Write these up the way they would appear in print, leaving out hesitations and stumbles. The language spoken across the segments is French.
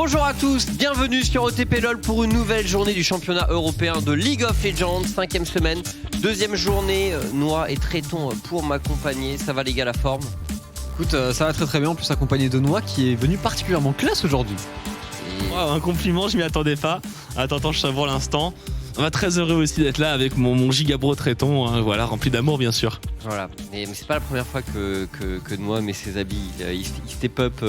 Bonjour à tous, bienvenue sur OTP LOL pour une nouvelle journée du championnat européen de League of Legends, 5e semaine, 2e journée, Noah et Tréton pour m'accompagner. Ça va les gars, la forme? Écoute, ça va très très bien, en plus accompagné de Noah qui est venu particulièrement classe aujourd'hui. Wow, un compliment, je m'y attendais pas. Attends, je savoure l'instant. On va très heureux aussi d'être là avec mon gigabro Tréton, hein, voilà, rempli d'amour bien sûr. Voilà, mais c'est pas la première fois que Noah met ses habits, il step up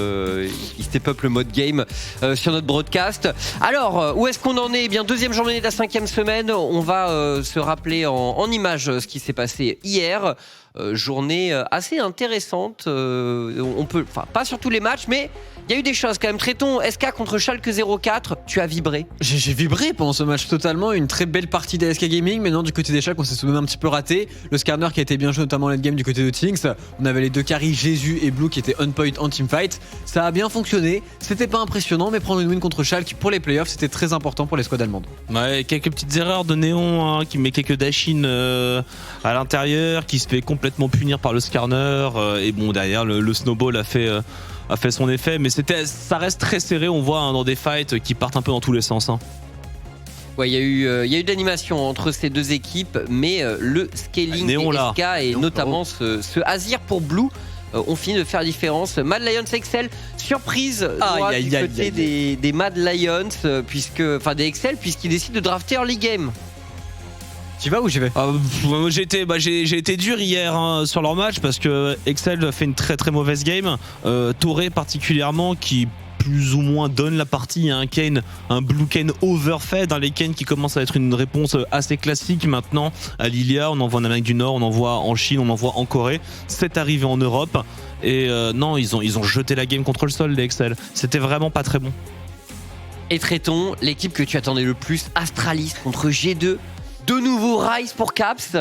le mode game sur notre broadcast. Alors, où est-ce qu'on en est? Eh bien, 2e journée de la 5e semaine, on va se rappeler en images ce qui s'est passé hier. Journée assez intéressante, on peut, enfin pas sur tous les matchs, mais il y a eu des choses quand même. Tréton, SK contre Schalke 04, tu as vibré? J'ai vibré pendant ce match totalement, une très belle partie d'ASK Gaming. Maintenant du côté des Schalke on s'est souvent un petit peu raté. Le Skarner qui a été bien joué notamment late game du côté de Tinks. On avait les deux carries Jésus et Blue qui étaient on point en teamfight. Ça a bien fonctionné, c'était pas impressionnant, mais prendre une win contre Schalke pour les playoffs c'était très important pour les squads allemandes. Ouais, quelques petites erreurs de Néon, hein, qui met quelques dash-in à l'intérieur, qui se fait complètement punir par le Skarner, et bon derrière le snowball a fait son effet, mais ça reste très serré, on voit, hein, dans des fights qui partent un peu dans tous les sens, hein. Ouais, il y a eu de l'animation entre ces deux équipes, mais le scaling Néon, des là. SK et notamment ce Azir pour Blue ont fini de faire la différence. Mad Lions Excel, surprise du côté des Mad Lions, des Excel, puisqu'ils décident de drafter early game. Tu vas ou j'y vais? J'ai été dur hier, hein, sur leur match parce que Excel fait une très très mauvaise game. Toré particulièrement qui plus ou moins donne la partie à un Blue Kane overfed, les Kane qui commencent à être une réponse assez classique maintenant à Lilia. On en voit en Amérique du Nord, on en voit en Chine, on en voit en Corée. C'est arrivé en Europe et non, ils ont jeté la game contre le sol, les Excel. C'était vraiment pas très bon. Et Tréton, l'équipe que tu attendais le plus, Astralis contre G2. De nouveau Rise pour Caps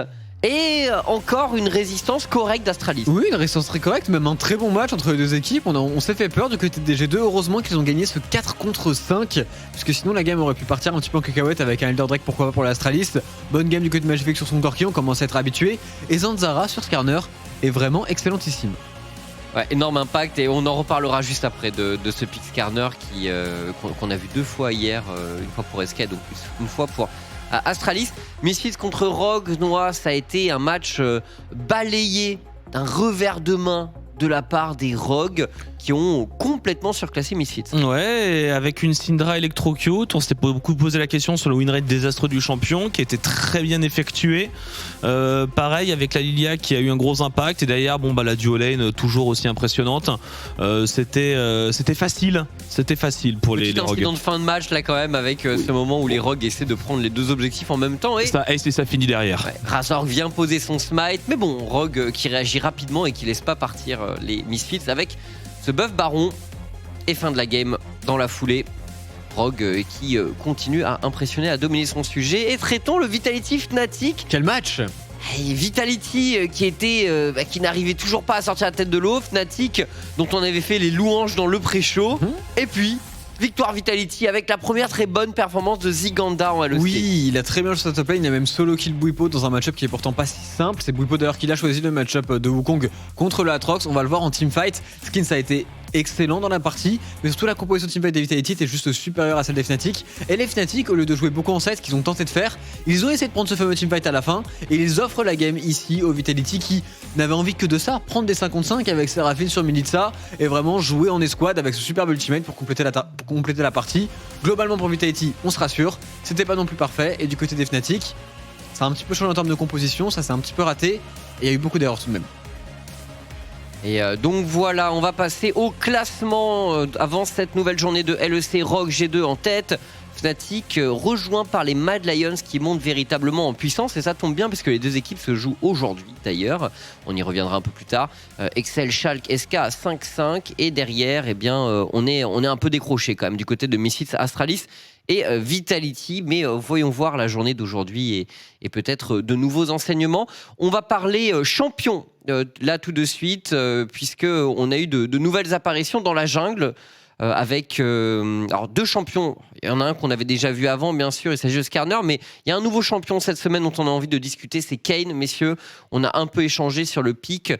et encore une résistance correcte d'Astralis. Oui, une résistance très correcte, même un très bon match entre les deux équipes. On s'est fait peur du côté des G2. Heureusement qu'ils ont gagné ce 4 contre 5, puisque sinon la game aurait pu partir un petit peu en cacahuète avec un Elder Drake, pourquoi pas pour l'Astralis. Bonne game du côté de Magnifique sur son Gorky, on commence à être habitué. Et Zanzara sur Skarner est vraiment excellentissime. Ouais, énorme impact et on en reparlera juste après de ce pick Skarner qu'on a vu 2 fois hier, une fois pour SK, donc une fois pour Astralis. Misfits contre Rogue, Noah, ça a été un match balayé d'un revers de main de la part des Rogues qui ont complètement surclassé Misfits. Ouais, avec une Syndra Electrocute, on s'était beaucoup posé la question sur le win rate désastreux du champion qui était très bien effectué. Pareil avec la Lilia qui a eu un gros impact et derrière la duo lane toujours aussi impressionnante. C'était facile pour les Rogues. Incident de fin de match là quand même avec ce moment où les Rogues essaient de prendre les deux objectifs en même temps et ça finit derrière. Ouais, Razork vient poser son smite, mais bon, Rogue qui réagit rapidement et qui laisse pas partir les Misfits avec ce buff baron et fin de la game dans la foulée. Rogue qui continue à impressionner, à dominer son sujet. Et Tréton, le Vitality Fnatic. Quel match! Et Vitality qui n'arrivait toujours pas à sortir la tête de l'eau. Fnatic dont on avait fait les louanges dans le pré-show. Et puis victoire Vitality avec la première très bonne performance de Ziganda en LEC. Oui, il a très bien joué sa top lane, il a même solo kill Bwipo dans un match-up qui est pourtant pas si simple. C'est Bwipo d'ailleurs qui a choisi le match-up de Wukong contre le Atrox. On va le voir en teamfight. Skins a été excellent dans la partie, mais surtout la composition teamfight des Vitality était juste supérieure à celle des Fnatic. Et les Fnatic, au lieu de jouer beaucoup en side, ce qu'ils ont tenté de faire, ils ont essayé de prendre ce fameux teamfight à la fin et ils offrent la game ici aux Vitality qui n'avaient envie que de ça, prendre des 5 contre 5 avec Seraphine sur Milica et vraiment jouer en escouade avec ce superbe ultimate pour compléter la partie. Globalement pour Vitality, on se rassure, c'était pas non plus parfait et du côté des Fnatic, ça a un petit peu changé en termes de composition, ça s'est un petit peu raté et il y a eu beaucoup d'erreurs tout de même. Et donc voilà, on va passer au classement avant cette nouvelle journée de LEC. Rogue G2 en tête, Fnatic rejoint par les Mad Lions qui montent véritablement en puissance et ça tombe bien parce que les deux équipes se jouent aujourd'hui d'ailleurs, on y reviendra un peu plus tard. Excel, Schalke, SK à 5-5 et derrière on est un peu décroché quand même du côté de Misfits, Astralis et Vitality, mais voyons voir la journée d'aujourd'hui et peut-être de nouveaux enseignements. On va parler champion là tout de suite, puisqu'on a eu de nouvelles apparitions dans la jungle. avec alors 2 champions. Il y en a un qu'on avait déjà vu avant, bien sûr, il s'agit de Skarner, mais il y a un nouveau champion cette semaine dont on a envie de discuter, c'est Kayn. Messieurs, on a un peu échangé sur le pic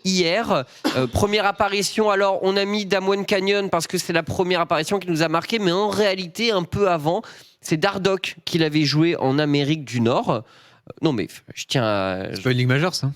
hier. Première apparition, alors on a mis Damwon Canyon parce que c'est la première apparition qui nous a marqué, mais en réalité, un peu avant, c'est Dardoch qui l'avait joué en Amérique du Nord. Non mais je tiens à... C'est pas une ligue majeure, ça.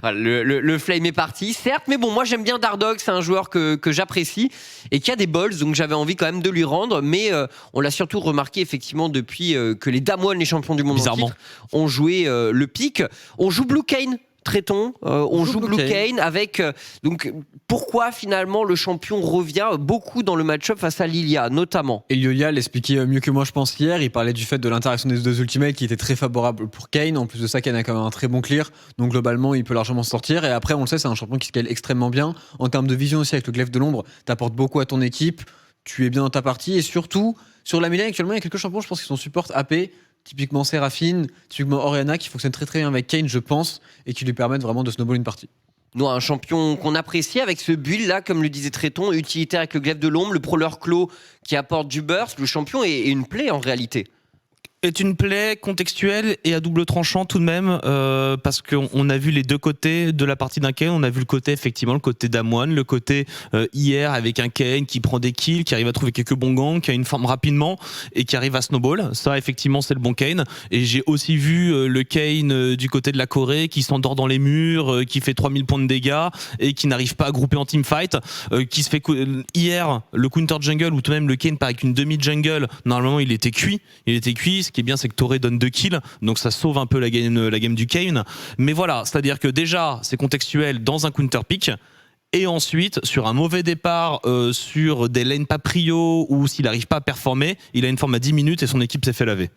Voilà, le flame est parti, certes, mais bon, moi j'aime bien Dardoch, c'est un joueur que j'apprécie et qui a des balls, donc j'avais envie quand même de lui rendre, mais on l'a surtout remarqué effectivement depuis que les Damwon, les champions du monde en titre, ont joué le pic. On joue Blue Kayn. Traitons, on joue Blue Kayn avec donc pourquoi finalement le champion revient beaucoup dans le match-up face à Lilia notamment. Et Lilia l'expliquait mieux que moi je pense hier, il parlait du fait de l'interaction des 2 ultimates qui était très favorable pour Kayn. En plus de ça, Kayn a quand même un très bon clear, donc globalement il peut largement sortir. Et après on le sait, c'est un champion qui scale extrêmement bien en termes de vision aussi avec le glaive de l'ombre, t'apportes beaucoup à ton équipe, tu es bien dans ta partie et surtout sur la mêlée actuellement il y a quelques champions je pense qui sont support AP. Typiquement Seraphine, typiquement Orianna qui fonctionne très très bien avec Kayn je pense et qui lui permettent vraiment de snowball une partie. Nous, un champion qu'on apprécie avec ce build là, comme le disait Tréton, utilitaire avec le glaive de l'ombre, le Prowler Claw qui apporte du burst. Le champion est une plaie en réalité. Est une plaie contextuelle et à double tranchant tout de même parce qu'on a vu les 2 côtés de la partie d'un Kayn. On a vu le côté effectivement, le côté Damwon, le côté hier avec un Kayn qui prend des kills, qui arrive à trouver quelques bons gangs, qui a une forme rapidement et qui arrive à snowball. Ça effectivement c'est le bon Kayn. Et j'ai aussi vu le Kayn du côté de la Corée qui s'endort dans les murs, qui fait 3000 points de dégâts et qui n'arrive pas à grouper en teamfight, qui se fait hier le counter jungle ou tout de même le Kayn part avec une demi jungle. Normalement il était cuit. Ce qui est bien, c'est que Toré donne 2 kills, donc ça sauve un peu la game du Kayn. Mais voilà, c'est-à-dire que déjà, c'est contextuel dans un counter pick. Et ensuite, sur un mauvais départ, sur des lanes pas prio ou s'il n'arrive pas à performer, il a une forme à 10 minutes et son équipe s'est fait laver.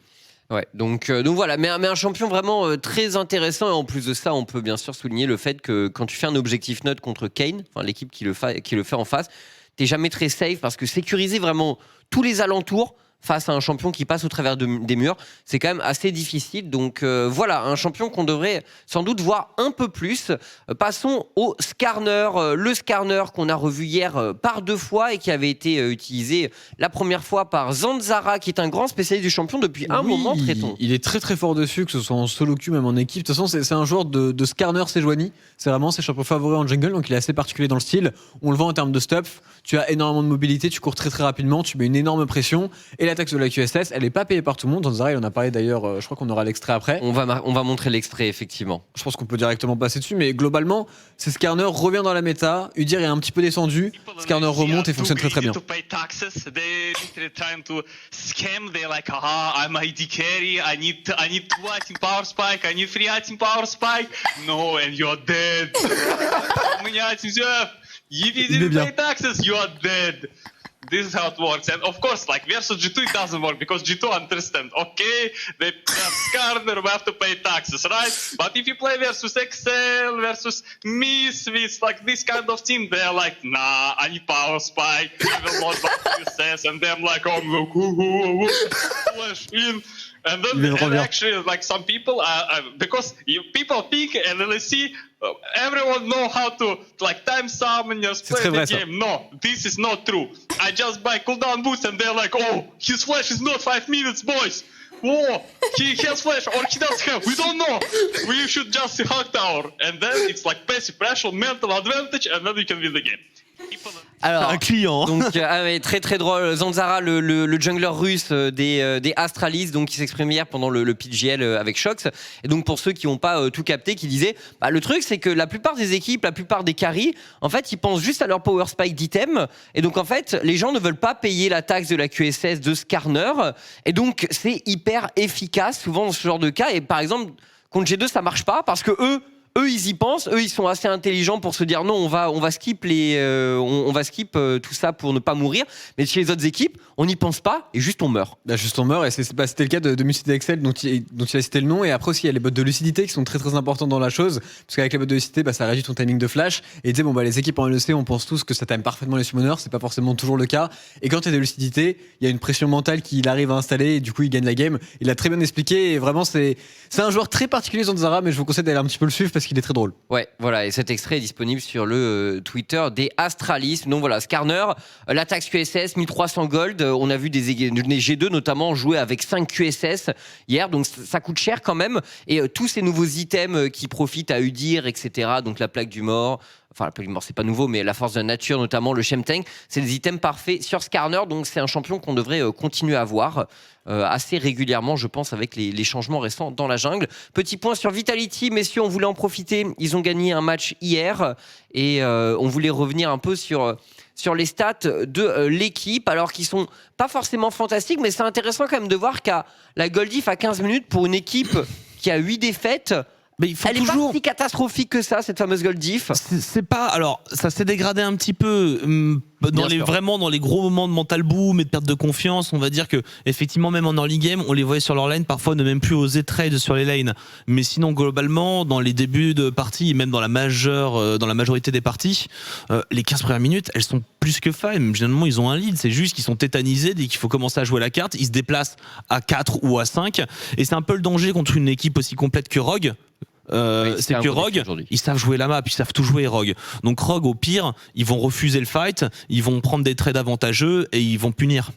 Ouais, donc voilà, mais un champion vraiment très intéressant. Et en plus de ça, on peut bien sûr souligner le fait que quand tu fais un objectif note contre Kayn, enfin l'équipe qui le fait en face, t'es jamais très safe parce que sécuriser vraiment tous les alentours face à un champion qui passe au travers des murs, c'est quand même assez difficile. Donc voilà, un champion qu'on devrait sans doute voir un peu plus. Passons au Skarner. Le Skarner qu'on a revu hier par 2 fois et qui avait été utilisé la première fois par Zanzara, qui est un grand spécialiste du champion depuis un moment, Tréton. Il est très très fort dessus, que ce soit en solo queue, même en équipe. De toute façon, c'est un joueur de Skarner Sejuani. C'est vraiment ses champions favoris en jungle, donc il est assez particulier dans le style. On le voit en termes de stuff. Tu as énormément de mobilité, tu cours très très rapidement, tu mets une énorme pression. Et l'attaque de la QSS, elle n'est pas payée par tout le monde. Zanzara, il en a parlé d'ailleurs, je crois qu'on aura l'extrait après. On va montrer l'extrait, effectivement. Je pense qu'on peut directement passer dessus, mais globalement, c'est Skarner revient dans la méta. Udyr est un petit peu descendu. Skarner remonte et fonctionne très très bien. Il est bien. This is how it works, and of course, like versus G2, it doesn't work because G2 understand. Okay, they have Skarner, we have to pay taxes, right? But if you play versus Excel, versus Misfits, like this kind of team, they're like, nah, I need power spike, I will not buy USS, and them like, oh, look, flash in. And then actually, like some people, because people peek and then they see everyone know how to like time summoners play the game. No, this is not true. I just buy cooldown boost and they're like, oh, his flash is not 5 minutes, boys. Oh, he has flash or he doesn't have. We don't know. We should just hug tower. And then it's like passive pressure, mental advantage, and then you can win the game. Alors, un client. Donc, ouais, très très drôle. Zanzara, le jungler russe des Astralis, donc qui s'exprime hier pendant le PGL avec Shox. Et donc pour ceux qui n'ont pas tout capté, qui disaient, bah, le truc c'est que la plupart des équipes, la plupart des carries, en fait, ils pensent juste à leur power spike d'item. Et donc en fait, les gens ne veulent pas payer la taxe de la QSS de Skarner. Et donc c'est hyper efficace souvent dans ce genre de cas. Et par exemple, contre G2, ça marche pas parce que eux, ils y pensent, ils sont assez intelligents pour se dire non, on va skip tout ça pour ne pas mourir. Mais chez les autres équipes, on n'y pense pas et juste on meurt. Bah juste on meurt et c'était le cas de Muside Excel dont il a cité le nom. Et après aussi il y a les bots de lucidité qui sont très très importants dans la chose, parce qu'avec les bots de lucidité, bah, ça réduit ton timing de flash. Et il disait bon bah les équipes en LEC, on pense tous que ça time parfaitement les summoners, c'est pas forcément toujours le cas. Et quand il y a de lucidité, il y a une pression mentale qu'il arrive à installer et du coup il gagne la game. Il a très bien expliqué et vraiment c'est un joueur très particulier Zanzara, mais je vous conseille d'aller un petit peu le suivre parce parce qu'il est très drôle. Ouais, voilà, et cet extrait est disponible sur le Twitter des Astralis. Donc voilà, Skarner, l'attaque QSS, 1300 gold. On a vu des G2 notamment jouer avec 5 QSS hier, donc ça coûte cher quand même. Et tous ces nouveaux items qui profitent à Udyr, etc. Donc la plaque du mort. Enfin, la plaque du mort, c'est pas nouveau, mais la force de la nature, notamment le Chemtank, c'est des items parfaits sur Skarner. Donc c'est un champion qu'on devrait continuer à voir assez régulièrement, je pense, avec les changements récents dans la jungle. Petit point sur Vitality, messieurs, on voulait en profiter. Ils ont gagné un match hier et on voulait revenir un peu sur les stats de l'équipe, alors qu'ils sont pas forcément fantastiques, mais c'est intéressant quand même de voir qu'à la Goldif à 15 minutes pour une équipe qui a 8 défaites. Mais il faut Elle est pas si catastrophique que ça, cette fameuse Gold Diff. C'est pas. Alors, ça s'est dégradé un petit peu vraiment dans les gros moments de mental boom et de perte de confiance. On va dire que effectivement, même en early game, on les voyait sur leur lane parfois ne même plus oser trade sur les lanes. Mais sinon, globalement, dans les débuts de partie, même dans la majorité des parties, les 15 premières minutes, elles sont plus que fine. Généralement, ils ont un lead. C'est juste qu'ils sont tétanisés dès qu'il faut commencer à jouer la carte. Ils se déplacent à 4 ou à 5. Et c'est un peu le danger contre une équipe aussi complète que Rogue. C'est que Rogue, ils savent jouer la map, ils savent tout jouer Rogue. Donc Rogue, au pire, ils vont refuser le fight, ils vont prendre des trades avantageux et ils vont punir.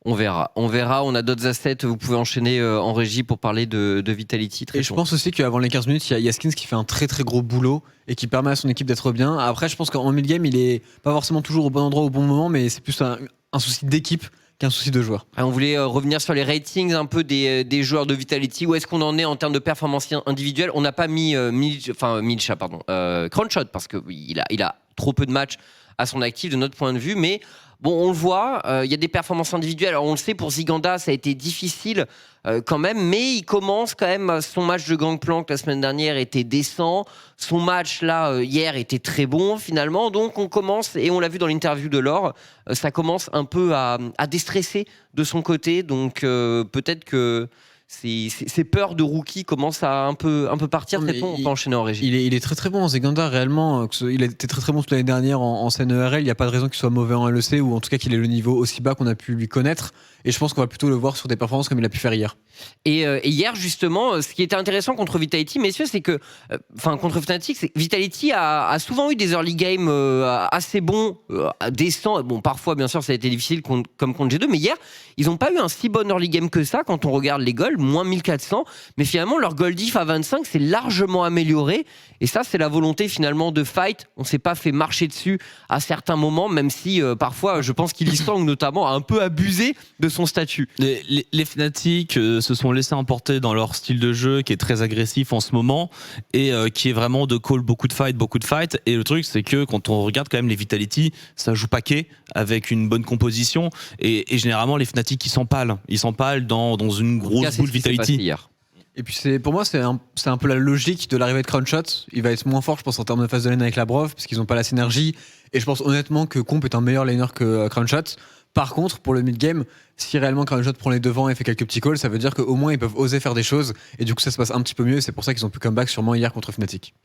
On verra. On a d'autres assets. Vous pouvez enchaîner en régie pour parler de Vitality. Et je pense aussi qu'avant les 15 minutes, il y a Skins qui fait un très très gros boulot et qui permet à son équipe d'être bien. Après, je pense qu'en mid-game, il est pas forcément toujours au bon endroit au bon moment, mais c'est plus un souci d'équipe qu'un souci de joueur. On voulait revenir sur les ratings un peu des joueurs de Vitality. Où est-ce qu'on en est en termes de performance individuelle? On n'a pas mis Crunchshot parce qu'il a trop peu de matchs à son actif de notre point de vue, mais bon, on le voit, il y a des performances individuelles. Alors on le sait, pour Ziganda, ça a été difficile quand même, mais il commence quand même. Son match de Gangplank la semaine dernière était décent. Son match là hier était très bon finalement. Donc on commence, et on l'a vu dans l'interview de Laure, ça commence un peu à déstresser de son côté. Donc peut-être que ces peurs de rookie commencent à un peu partir. On peut enchaîner en régie. Il est très très bon en Zeganda réellement. Il a été très très bon toute l'année dernière en scène ERL. Il n'y a pas de raison qu'il soit mauvais en LEC, ou en tout cas qu'il ait le niveau aussi bas qu'on a pu lui connaître. Et je pense qu'on va plutôt le voir sur des performances comme il a pu faire hier. Et hier justement, ce qui était intéressant contre Vitality, messieurs, c'est que contre Fnatic, Vitality a souvent eu des early games assez bons, décents. Bon, parfois bien sûr ça a été difficile comme contre G2, mais hier ils n'ont pas eu un si bon early game que ça. Quand on regarde les goals, moins 1400, mais finalement leur goal diff à 25 s'est largement amélioré. Et ça, c'est la volonté finalement de fight. On s'est pas fait marcher dessus à certains moments, même si parfois je pense qu'Ilistang notamment a un peu abusé de son statut. Les Fnatic se sont laissés emporter dans leur style de jeu qui est très agressif en ce moment et qui est vraiment de call beaucoup de fight. Et le truc, c'est que quand on regarde quand même les Vitality, ça joue paquet avec une bonne composition, et généralement les Fnatic ils s'empalent dans une grosse boule Vitality. Et puis pour moi c'est un peu la logique de l'arrivée de Crunchshot. Il va être moins fort, je pense, en termes de phase de lane avec la Brov, parce qu'ils n'ont pas la synergie. Et je pense honnêtement que Comp est un meilleur laner que Crunchshot. Par contre, pour le mid-game, si réellement Crunchshot prend les devants et fait quelques petits calls, ça veut dire qu'au moins ils peuvent oser faire des choses, et du coup ça se passe un petit peu mieux. Et c'est pour ça qu'ils ont pu comeback sûrement hier contre Fnatic.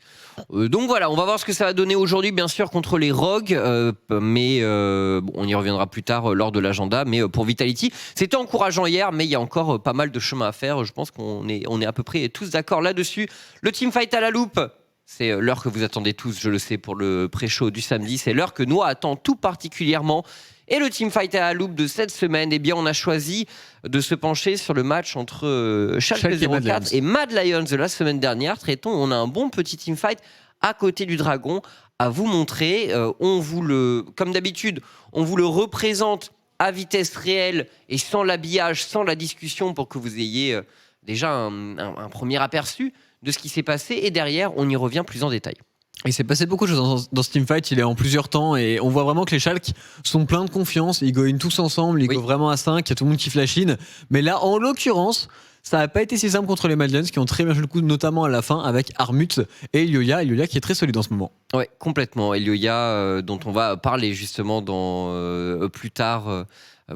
Donc voilà, on va voir ce que ça va donner aujourd'hui, bien sûr, contre les Rogues, mais on y reviendra plus tard lors de l'agenda. Mais pour Vitality, c'était encourageant hier, mais il y a encore pas mal de chemin à faire. Je pense qu'on est à peu près tous d'accord là-dessus. Le teamfight à la loupe, c'est l'heure que vous attendez tous, je le sais, pour le pré-show du samedi. C'est l'heure que Noah attend tout particulièrement. Et le teamfight à la loupe de cette semaine, eh bien, on a choisi de se pencher sur le match entre Schalke 04 et Mad Lions de la semaine dernière. On a un bon petit teamfight à côté du Dragon à vous montrer. Comme d'habitude, on vous le représente à vitesse réelle et sans l'habillage, sans la discussion, pour que vous ayez déjà un premier aperçu de ce qui s'est passé. Et derrière, on y revient plus en détail. Il s'est passé beaucoup de choses dans ce teamfight, il est en plusieurs temps, et on voit vraiment que les Schalke sont pleins de confiance, ils goinent tous ensemble, ils go vraiment à 5, il y a tout le monde qui flashine. Mais là, en l'occurrence, ça n'a pas été si simple contre les Mad Lions, qui ont très bien joué le coup, notamment à la fin avec Armut et Elioya qui est très solide en ce moment. Ouais, complètement. Elioya, dont on va parler justement plus tard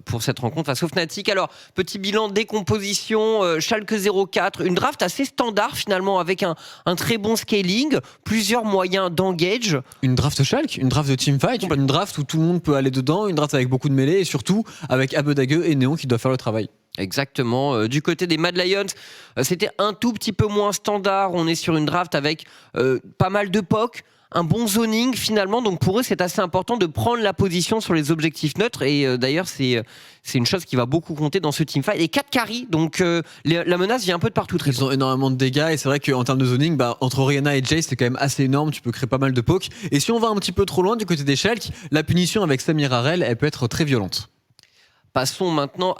pour cette rencontre face au Fnatic. Alors, petit bilan décomposition, Schalke 04, une draft assez standard finalement, avec un très bon scaling, plusieurs moyens d'engage. Une draft Schalke, une draft de teamfight, une draft où tout le monde peut aller dedans, une draft avec beaucoup de mêlées, et surtout avec Abedague et Néon qui doivent faire le travail. Exactement. Du côté des Mad Lions, c'était un tout petit peu moins standard. On est sur une draft avec pas mal de POC, un bon zoning finalement. Donc pour eux, c'est assez important de prendre la position sur les objectifs neutres. Et d'ailleurs, c'est une chose qui va beaucoup compter dans ce teamfight. Et 4 carries, donc la menace vient un peu de partout. Ils ont énormément de dégâts et c'est vrai qu'en termes de zoning, entre Orianna et Jace, c'est quand même assez énorme. Tu peux créer pas mal de pokes. Et si on va un petit peu trop loin du côté des Shulk, la punition avec Samira Rel, elle peut être très violente. Passons maintenant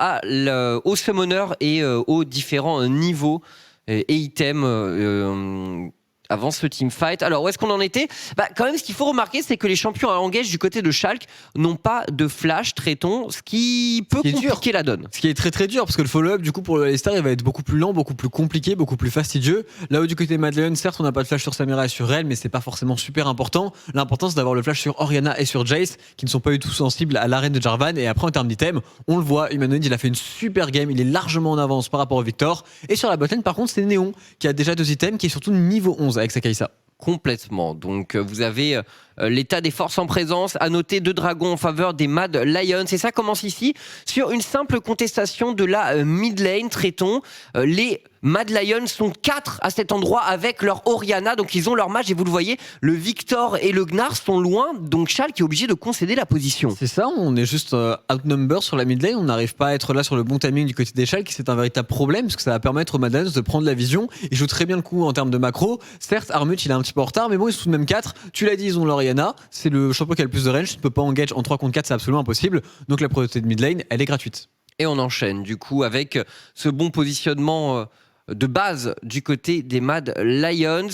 au summoner et aux différents niveaux et items avant ce teamfight. Alors, où est-ce qu'on en était ? Quand même, ce qu'il faut remarquer, c'est que les champions à engage du côté de Schalke n'ont pas de flash, traitons, ce qui peut compliquer la donne. Ce qui est très très dur, parce que le follow-up, du coup, pour les stars, il va être beaucoup plus lent, beaucoup plus compliqué, beaucoup plus fastidieux. Là où du côté de Mad Lions, certes, on n'a pas de flash sur Samira et sur elle, mais c'est pas forcément super important. L'important, c'est d'avoir le flash sur Orianna et sur Jace, qui ne sont pas du tout sensibles à l'arène de Jarvan. Et après, en termes d'items, on le voit, Humanoid, il a fait une super game, il est largement en avance par rapport au Victor. Et sur la botlane, par contre, c'est Néon, qui a déjà 2 items, qui est surtout niveau 11 avec sa Kai'Sa. Complètement. Donc vous avez l'état des forces en présence. À noter 2 dragons en faveur des Mad Lions. Et ça commence ici sur une simple contestation de la mid lane. Traitons les Mad Lions sont 4 à cet endroit avec leur Orianna. Donc ils ont leur mage et vous le voyez, le Victor et le Gnar sont loin. Donc Schalke est obligé de concéder la position. C'est ça, on est juste outnumber sur la mid lane. On n'arrive pas à être là sur le bon timing du côté des Schalke. C'est un véritable problème parce que ça va permettre aux Mad Lions de prendre la vision. Ils jouent très bien le coup en termes de macro. Certes, Armut il est un petit peu en retard, mais bon, ils sont tout de même 4. Tu l'as dit, ils ont leur Orianna. C'est le champion qui a le plus de range. Tu ne peux pas engage en 3 contre 4, c'est absolument impossible. Donc la priorité de mid lane, elle est gratuite. Et on enchaîne du coup avec ce bon positionnement de base du côté des Mad Lions,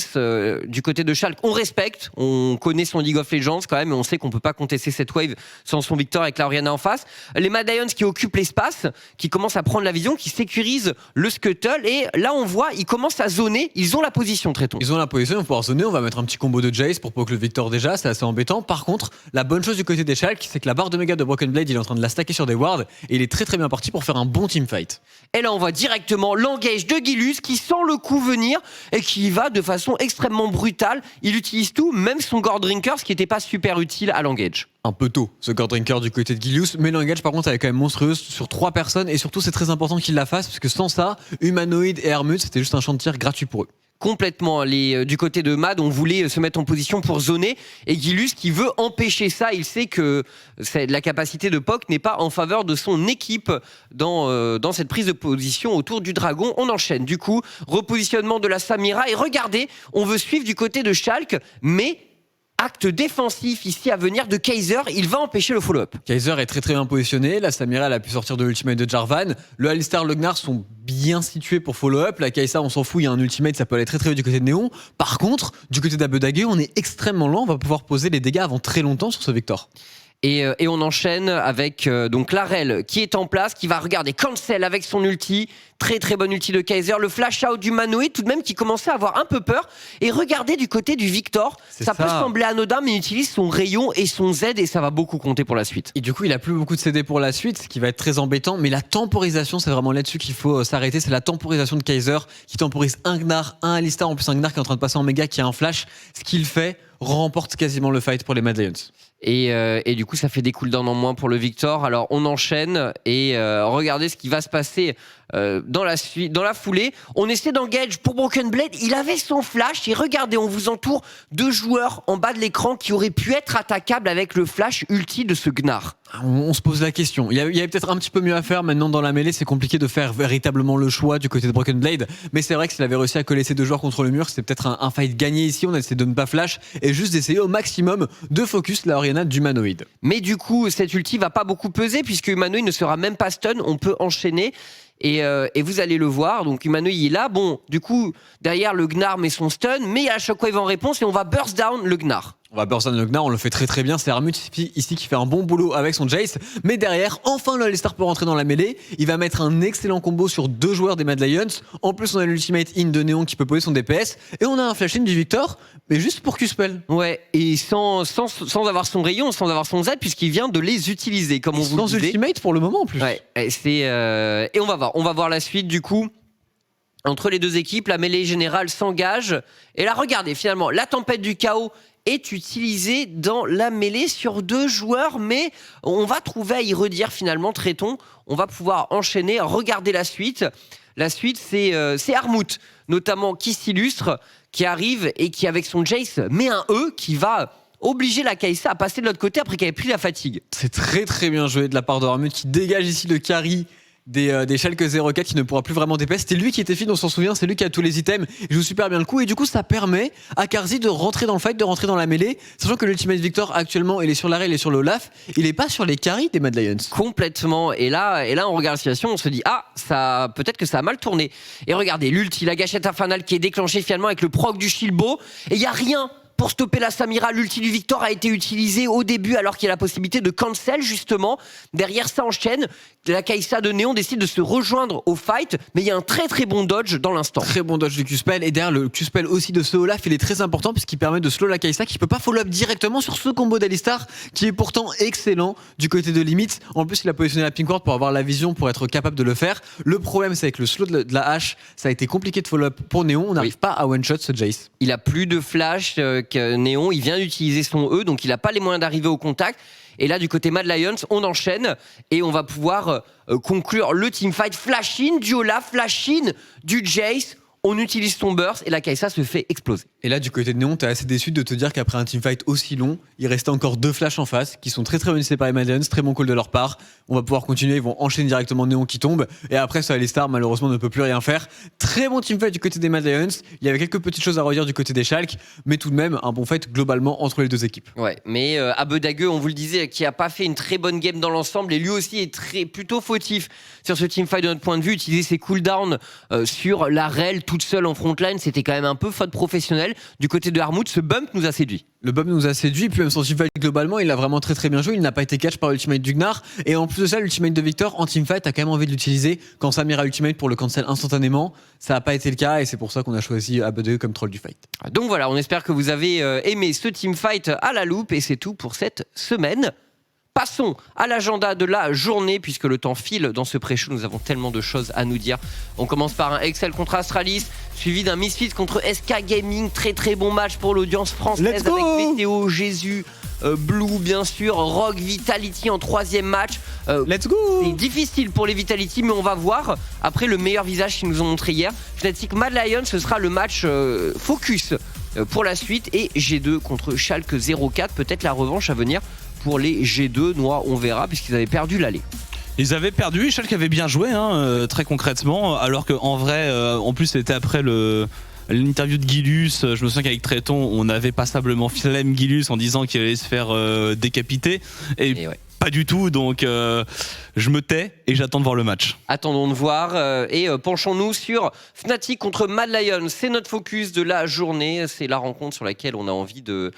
du côté de Schalke. On respecte, on connaît son League of Legends quand même, et on sait qu'on peut pas contester cette wave sans son Victor avec la Orianna en face. Les Mad Lions qui occupent l'espace, qui commencent à prendre la vision, qui sécurisent le Scuttle, et là on voit, ils commencent à zoner, ils ont la position, traitons. Ils ont la position, ils vont pouvoir zoner, on va mettre un petit combo de Jace pour poke le Victor déjà, c'est assez embêtant. Par contre, la bonne chose du côté des Schalke, c'est que la barre de méga de Broken Blade, il est en train de la stacker sur des wards, et il est très très bien parti pour faire un bon teamfight. Et là on voit directement l'engage de Gilus qui sent le coup venir et qui y va de façon extrêmement brutale. Il utilise tout, même son Gore Drinker, ce qui n'était pas super utile à l'engage. Un peu tôt, ce Gore Drinker du côté de Gilius, mais l'engage par contre elle est quand même monstrueuse sur 3 personnes, et surtout c'est très important qu'il la fasse parce que sans ça, Humanoid et Hermut, c'était juste un champ de tir gratuit pour eux. Complètement. Du côté de Mad, on voulait se mettre en position pour zoner, et Gilus qui veut empêcher ça, il sait que la capacité de POC n'est pas en faveur de son équipe dans cette prise de position autour du dragon. On enchaîne du coup, repositionnement de la Samira, et regardez, on veut suivre du côté de Schalke, mais acte défensif ici à venir de Kaiser, il va empêcher le follow-up. Kaiser est très très bien positionné, la Samira elle a pu sortir de l'ultimate de Jarvan, le Alistar, le Gnar sont bien situés pour follow-up, la Kai'Sa on s'en fout, il y a un ultimate, ça peut aller très très haut du côté de Néon. Par contre, du côté d'Abedage, on est extrêmement lent, on va pouvoir poser les dégâts avant très longtemps sur ce Victor. Et on enchaîne avec donc Larel qui est en place, qui va regarder cancel avec son ulti, très très bonne ulti de Kaiser, le flash out du Manoïd tout de même qui commençait à avoir un peu peur, et regardez du côté du Victor, ça peut sembler anodin mais il utilise son rayon et son Z et ça va beaucoup compter pour la suite. Et du coup il a plus beaucoup de CD pour la suite, ce qui va être très embêtant, mais la temporisation c'est vraiment là-dessus qu'il faut s'arrêter, c'est la temporisation de Kaiser qui temporise un Gnar, un Alistar, en plus un Gnar qui est en train de passer en méga, qui a un flash, ce qu'il fait remporte quasiment le fight pour les Mad Lions. Et du coup ça fait des cooldowns en moins pour le Victor. Alors on enchaîne et regardez ce qui va se passer dans la foulée. On essaie d'engage pour Broken Blade, il avait son flash, et regardez, on vous entoure 2 joueurs en bas de l'écran qui auraient pu être attaquables avec le flash ulti de ce Gnar. On se pose la question, il y avait peut-être un petit peu mieux à faire maintenant dans la mêlée, c'est compliqué de faire véritablement le choix du côté de Broken Blade, mais c'est vrai que s'il avait réussi à coller ces 2 joueurs contre le mur, c'est peut-être un fight gagné ici. On a essayé de ne pas flash et juste d'essayer au maximum de focus la Orianna d'Humanoid. Mais du coup cette ulti va pas beaucoup peser puisque Humanoid ne sera même pas stun, on peut enchaîner. Et vous allez le voir, donc Humanoid est là, bon du coup derrière le Gnar met son stun, mais il y a la shockwave en réponse et on va burst down le Gnar. On va burst down le Gnar, on le fait très très bien, c'est Armut ici qui fait un bon boulot avec son Jace, mais derrière, enfin le Alistar peut rentrer dans la mêlée, il va mettre un excellent combo sur 2 joueurs des Mad Lions, en plus on a l'ultimate in de Néon qui peut poser son DPS, et on a un flash in du Victor, mais juste pour Q-spell. Ouais, et sans avoir son rayon, sans avoir son Z, puisqu'il vient de les utiliser, comme on vous le disait. Sans ultimate pour le moment en plus. Ouais, et on va voir la suite du coup. Entre les 2 équipes, la mêlée générale s'engage. Et là, regardez, finalement, la tempête du chaos est utilisé dans la mêlée sur 2 joueurs, mais on va trouver à y redire finalement, Tréton. On va pouvoir enchaîner, regarder la suite. La suite, c'est Armut, notamment, qui s'illustre, qui arrive et qui, avec son Jace, met un E qui va obliger la Kai'Sa à passer de l'autre côté après qu'elle ait pris la fatigue. C'est très très bien joué de la part de Armut qui dégage ici le carry des Schalke 04 qui ne pourra plus vraiment DPS. C'était lui qui était fit, on s'en souvient, c'est lui qui a tous les items, il joue super bien le coup et du coup ça permet à Carzzy de rentrer dans le fight, de rentrer dans la mêlée, sachant que l'Ultimate Victor actuellement il est sur l'arrêt, il est sur le Olaf, il est pas sur les carries des Mad Lions. Complètement, et là on regarde la situation, on se dit ça peut-être que ça a mal tourné. Et regardez, l'ulti, la gâchette infernale qui est déclenchée finalement avec le proc du Shilbo, et il y a rien pour stopper la Samira. L'ulti du Victor a été utilisé au début alors qu'il y a la possibilité de cancel justement. Derrière ça enchaîne. La Kai'Sa de Néon décide de se rejoindre au fight, mais il y a un très très bon dodge dans l'instant. Très bon dodge du Q-Spell, et derrière le Q-Spell aussi de ce Olaf, il est très important puisqu'il permet de slow la Kai'Sa qui peut pas follow-up directement sur ce combo d'Alistar qui est pourtant excellent du côté de Limit. En plus il a positionné la pink ward pour avoir la vision, pour être capable de le faire. Le problème c'est avec le slow de la hache, ça a été compliqué de follow-up pour Néon, on n'arrive pas à one-shot ce Jace. Il a plus de flash que Néon, il vient d'utiliser son E, donc il n'a pas les moyens d'arriver au contact. Et là, du côté Mad Lions, on enchaîne et on va pouvoir conclure le teamfight. Flash-in du Olaf, flash-in du Jace. On utilise son burst et la Kai'Sa se fait exploser. Et là, du côté de Néon, t'es assez déçu de te dire qu'après un teamfight aussi long, il restait encore 2 flashs en face qui sont très très bien par les Mad Lions, très bon call de leur part. On va pouvoir continuer, ils vont enchaîner directement Néon qui tombe. Et après, ça, Alistar malheureusement ne peut plus rien faire. Très bon teamfight du côté des Mad Lions. Il y avait quelques petites choses à redire du côté des Schalke, mais tout de même un bon fight globalement entre les deux équipes. Ouais, mais Abedague, on vous le disait, qui a pas fait une très bonne game dans l'ensemble et lui aussi est plutôt fautif sur ce teamfight de notre point de vue. Utiliser ses cooldowns sur la rel toute seule en frontline, c'était quand même un peu faute professionnelle. Du côté de Armut, ce bump nous a séduit. Le bump nous a séduit, puis même son teamfight globalement, il a vraiment très très bien joué. Il n'a pas été catch par l'ultimate du Gnar. Et en plus de ça, l'ultimate de Victor en teamfight a quand même envie de l'utiliser quand Samira ultimate pour le cancel instantanément. Ça n'a pas été le cas et c'est pour ça qu'on a choisi Abedague comme troll du fight. Donc voilà, on espère que vous avez aimé ce teamfight à la loupe et c'est tout pour cette semaine. Passons à l'agenda de la journée, puisque le temps file dans ce pré-show, nous avons tellement de choses à nous dire. On commence par un Excel contre Astralis, suivi d'un Misfits contre SK Gaming. Très très bon match pour l'audience française avec Météo, Jésus, Blue bien sûr, Rogue, Vitality en 3e match. Let's go! C'est difficile pour les Vitality, mais on va voir après le meilleur visage qu'ils nous ont montré hier. Fnatic Mad Lions, ce sera le match focus pour la suite, et G2 contre Schalke 04, peut-être la revanche à venir pour les G2, on verra, puisqu'ils avaient perdu l'aller. Ils avaient perdu, Schalke avait bien joué, très concrètement, alors qu'en vrai, en plus c'était après l'interview de Gilus. Je me souviens qu'avec Tréton, on avait passablement flemme Gilus en disant qu'il allait se faire décapiter, et ouais. Pas du tout, donc je me tais et j'attends de voir le match. Attendons de voir et penchons-nous sur Fnatic contre Mad Lions. C'est notre focus de la journée, c'est la rencontre sur laquelle on a envie de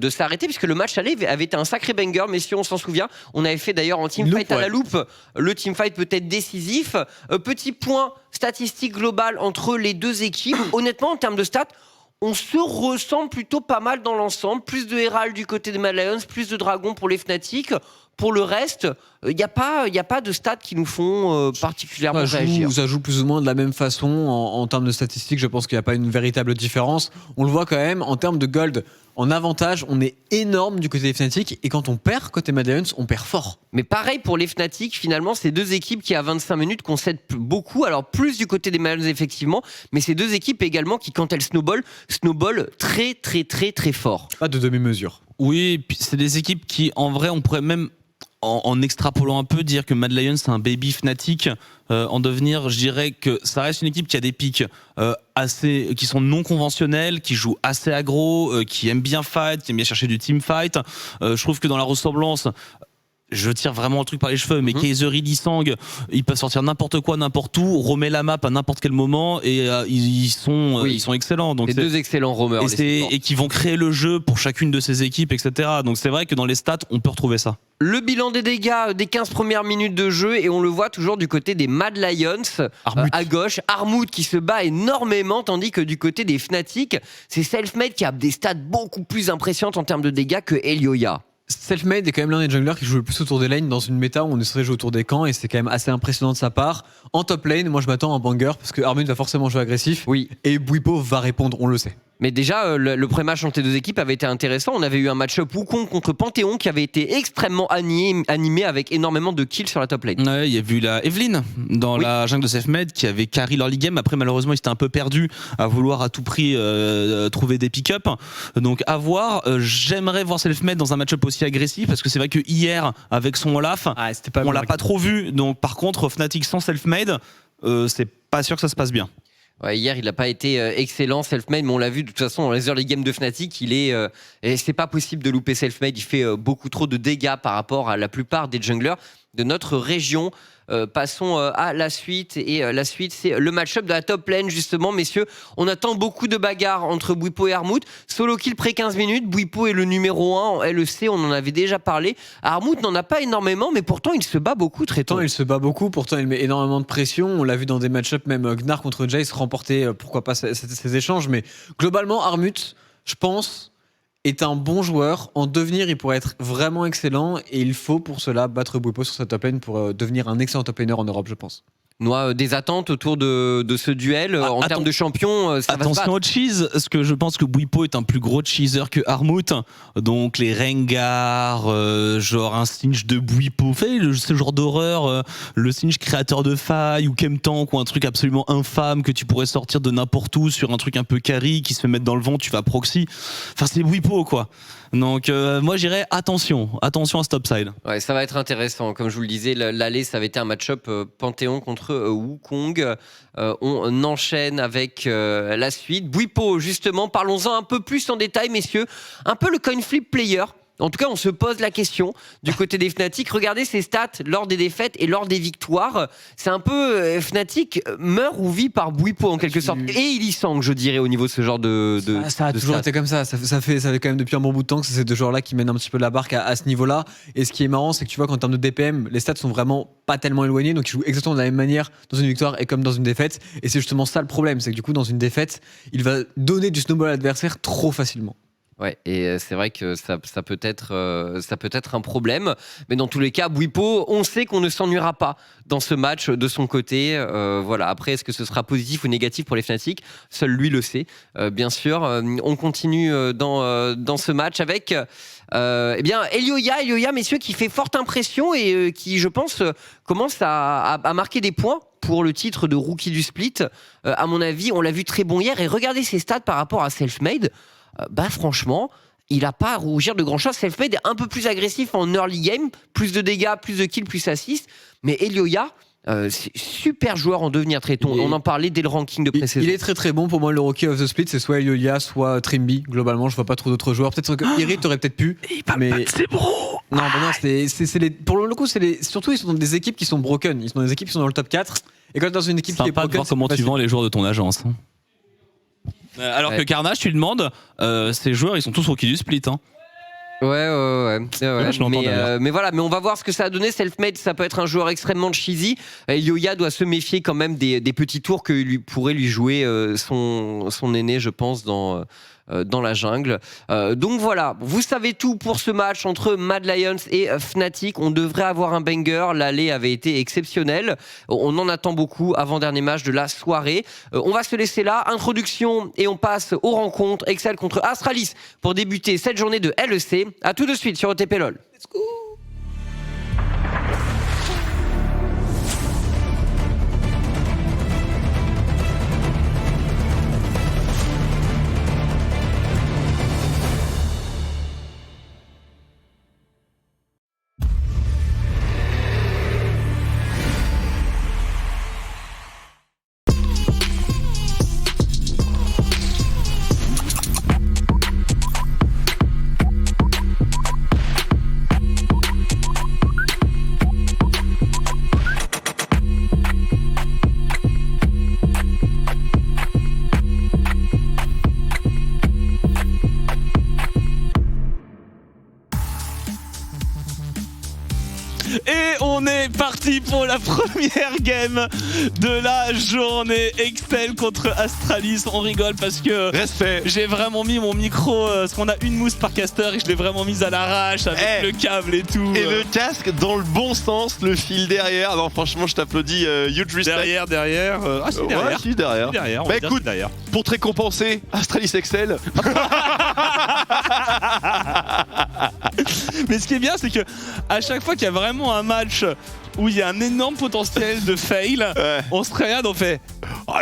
s'arrêter, puisque le match aller avait été un sacré banger, messieurs, on s'en souvient. On avait fait d'ailleurs en teamfight à la loupe, le teamfight peut-être décisif. Petit point statistique global entre les deux équipes. Honnêtement, en termes de stats, on se ressemble plutôt pas mal dans l'ensemble. Plus de Herald du côté des Mad Lions, plus de Dragons pour les Fnatic. Pour le reste, il n'y a pas de stats qui nous font particulièrement réagir. Ça joue plus ou moins de la même façon en termes de statistiques. Je pense qu'il n'y a pas une véritable différence. On le voit quand même en termes de gold. En avantage, on est énorme du côté des Fnatic, et quand on perd côté Mad Lions, on perd fort. Mais pareil pour les Fnatic, finalement, c'est deux équipes qui à 25 minutes concèdent beaucoup. Alors plus du côté des Mad Lions effectivement, mais c'est deux équipes également qui, quand elles snowball très très très très fort. Pas de demi-mesure. Oui, c'est des équipes qui, en vrai, on pourrait même, en extrapolant un peu, dire que Mad Lions c'est un baby Fnatic en devenir. Je dirais que ça reste une équipe qui a des pics qui sont non conventionnels, qui jouent assez aggro, qui aiment bien fight, qui aiment bien chercher du team fight. Je trouve que dans la ressemblance, je tire vraiment le truc par les cheveux, mais Kaiser, Lee-Sang, ils peuvent sortir n'importe quoi, n'importe où, roamer la map à n'importe quel moment, et ils sont excellents. Donc c'est deux excellents roamers. Et qui vont créer le jeu pour chacune de ces équipes, etc. Donc c'est vrai que dans les stats, on peut retrouver ça. Le bilan des dégâts des 15 premières minutes de jeu, et on le voit toujours du côté des Mad Lions, à gauche, Armut qui se bat énormément, tandis que du côté des Fnatic, c'est Selfmade qui a des stats beaucoup plus impressionnantes en termes de dégâts que Elioya. Selfmade est quand même l'un des junglers qui joue le plus autour des lanes dans une méta où on est censé jouer autour des camps, et c'est quand même assez impressionnant de sa part. En top lane, moi je m'attends à un banger parce que Armut va forcément jouer agressif, oui, et Bwipo va répondre, on le sait. Mais déjà, le premier match entre les deux équipes avait été intéressant. On avait eu un match-up Wukong contre Panthéon qui avait été extrêmement animé avec énormément de kills sur la top lane. Ouais, il y a vu la Evelyn dans la jungle de Selfmade qui avait carry l'early game. Après, malheureusement, il s'était un peu perdu à vouloir à tout prix trouver des pick-up. Donc, à voir. J'aimerais voir Selfmade dans un match-up aussi agressif parce que c'est vrai que hier, avec son Olaf, on l'a pas trop vu. Donc, par contre, Fnatic sans Selfmade, c'est pas sûr que ça se passe bien. Ouais, hier, il n'a pas été excellent, Selfmade, mais on l'a vu de toute façon dans les early games de Fnatic, et c'est pas possible de louper Selfmade. Il fait beaucoup trop de dégâts par rapport à la plupart des junglers de notre région. Passons à la suite, et la suite, c'est le match-up de la top lane, justement, messieurs. On attend beaucoup de bagarres entre Bwipo et Armut. Solo kill près 15 minutes. Bwipo est le numéro 1 en LEC, on en avait déjà parlé. Armut n'en a pas énormément, mais pourtant il se bat beaucoup très tôt. Il se bat beaucoup, pourtant il met énormément de pression. On l'a vu dans des match-ups, même Gnar contre Jace remporter, pourquoi pas ces échanges. Mais globalement, Armut, je pense, est un bon joueur. En devenir, il pourrait être vraiment excellent, et il faut pour cela battre Bwipo sur sa top lane pour devenir un excellent top laner en Europe, je pense. Noah, des attentes autour de ce duel en termes de champion, ça va se battre. Attention au cheese, parce que je pense que Bwipo est un plus gros cheeser que Armut. Donc les Rengar, genre un Singe de Bwipo, ce genre d'horreur, le Singe créateur de failles ou Chemtank ou un truc absolument infâme que tu pourrais sortir de n'importe où sur un truc un peu carry qui se fait mettre dans le vent, tu vas proxy. Enfin, c'est Bwipo, quoi. Donc moi j'irais attention à ce topside. Ouais, ça va être intéressant. Comme je vous le disais, l'aller, ça avait été un match-up Panthéon contre Wukong. On enchaîne avec la suite. Bwipo, justement, parlons-en un peu plus en détail, messieurs. Un peu le coin flip player. En tout cas, on se pose la question du côté des Fnatic. Regardez ses stats lors des défaites et lors des victoires. C'est un peu Fnatic meurt ou vit par Bwipo en quelque sorte. Et il y sang, je dirais, au niveau de ce genre de ça a toujours été comme ça. Ça fait quand même depuis un bon bout de temps que c'est ces deux joueurs-là qui mènent un petit peu la barque à ce niveau-là. Et ce qui est marrant, c'est que tu vois qu'en termes de DPM, les stats sont vraiment pas tellement éloignés. Donc ils jouent exactement de la même manière dans une victoire et comme dans une défaite. Et c'est justement ça le problème. C'est que du coup, dans une défaite, il va donner du snowball à l'adversaire trop facilement. Ouais, et c'est vrai que ça peut être un problème, mais dans tous les cas, Bwipo, on sait qu'on ne s'ennuiera pas dans ce match de son côté. Voilà. Après, est-ce que ce sera positif ou négatif pour les Fnatic ? Seul lui le sait, bien sûr. On continue dans ce match avec eh bien Elioya, messieurs, qui fait forte impression et qui, je pense, commence à marquer des points pour le titre de rookie du split. À mon avis, on l'a vu très bon hier, et regardez ses stats par rapport à Selfmade. Franchement, il n'a pas à rougir de grand chose. Selfmade est un peu plus agressif en early game, plus de dégâts, plus de kills, plus assists. Mais Elioya, c'est super joueur en devenir très tôt. On en parlait dès le ranking de pré-saison. Il est très très bon. Pour moi, le rookie of the split, c'est soit Elioya, soit Trimby. Globalement, je vois pas trop d'autres joueurs. Peut-être que Irit aurait peut-être pu. Mais c'est bro. Non, pour le coup, surtout ils sont dans des équipes qui sont broken. Ils sont dans des équipes qui sont dans le top 4. Et quand dans une équipe qui est broken, voir comment tu vends les joueurs de ton agence. Alors que Carnage, tu demandes, ces joueurs, ils sont tous rookies du split. Hein. Ouais. Mais voilà, mais on va voir ce que ça a donné. Selfmade, ça peut être un joueur extrêmement cheesy. Elioya doit se méfier quand même des petits tours que pourrait lui jouer son aîné, je pense, dans la jungle. Donc voilà, vous savez tout pour ce match entre Mad Lions et Fnatic. On devrait avoir un banger. L'aller avait été exceptionnel. On en attend beaucoup. Avant-dernier match de la soirée. On va se laisser là. Introduction et on passe aux rencontres. Excel contre Astralis pour débuter cette journée de LEC. A tout de suite sur OTP LOL. Let's go. On est parti pour la première game de la journée. Excel contre Astralis. On rigole parce que Respect. j'ai vraiment mis mon micro, parce qu'on a une mousse par caster et je l'ai vraiment mise à l'arrache avec le câble et tout. Et le casque dans le bon sens, le fil derrière. Non, franchement, je t'applaudis. Huge respect. Derrière. Ah, c'est derrière. Ouais, si, derrière. Derrière, on Bah va dire écoute, c'est derrière. pour te récompenser, Astralis Excel. Mais ce qui est bien, c'est que à chaque fois qu'il y a vraiment un match où il y a un énorme potentiel de fail, Ouais. on se regarde, on fait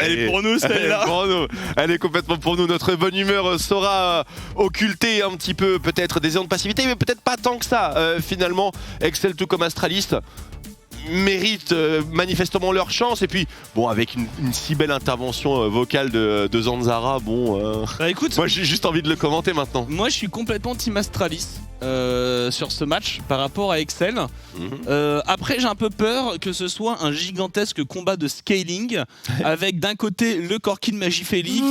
elle est pour nous Elle est celle-là. pour nous. Elle est complètement pour nous. Notre bonne humeur saura occulter un petit peu peut-être des éléments de passivité, mais peut-être pas tant que ça. Finalement, Excel tout comme Astralis méritent manifestement leur chance. Et puis, bon, avec une si belle intervention vocale de Zanzara, bon, Bah écoute, moi j'ai juste envie de le commenter maintenant. moi je suis complètement team Astralis sur ce match par rapport à Excel. Après j'ai un peu peur que ce soit un gigantesque combat de scaling avec d'un côté le Corki de Magifélix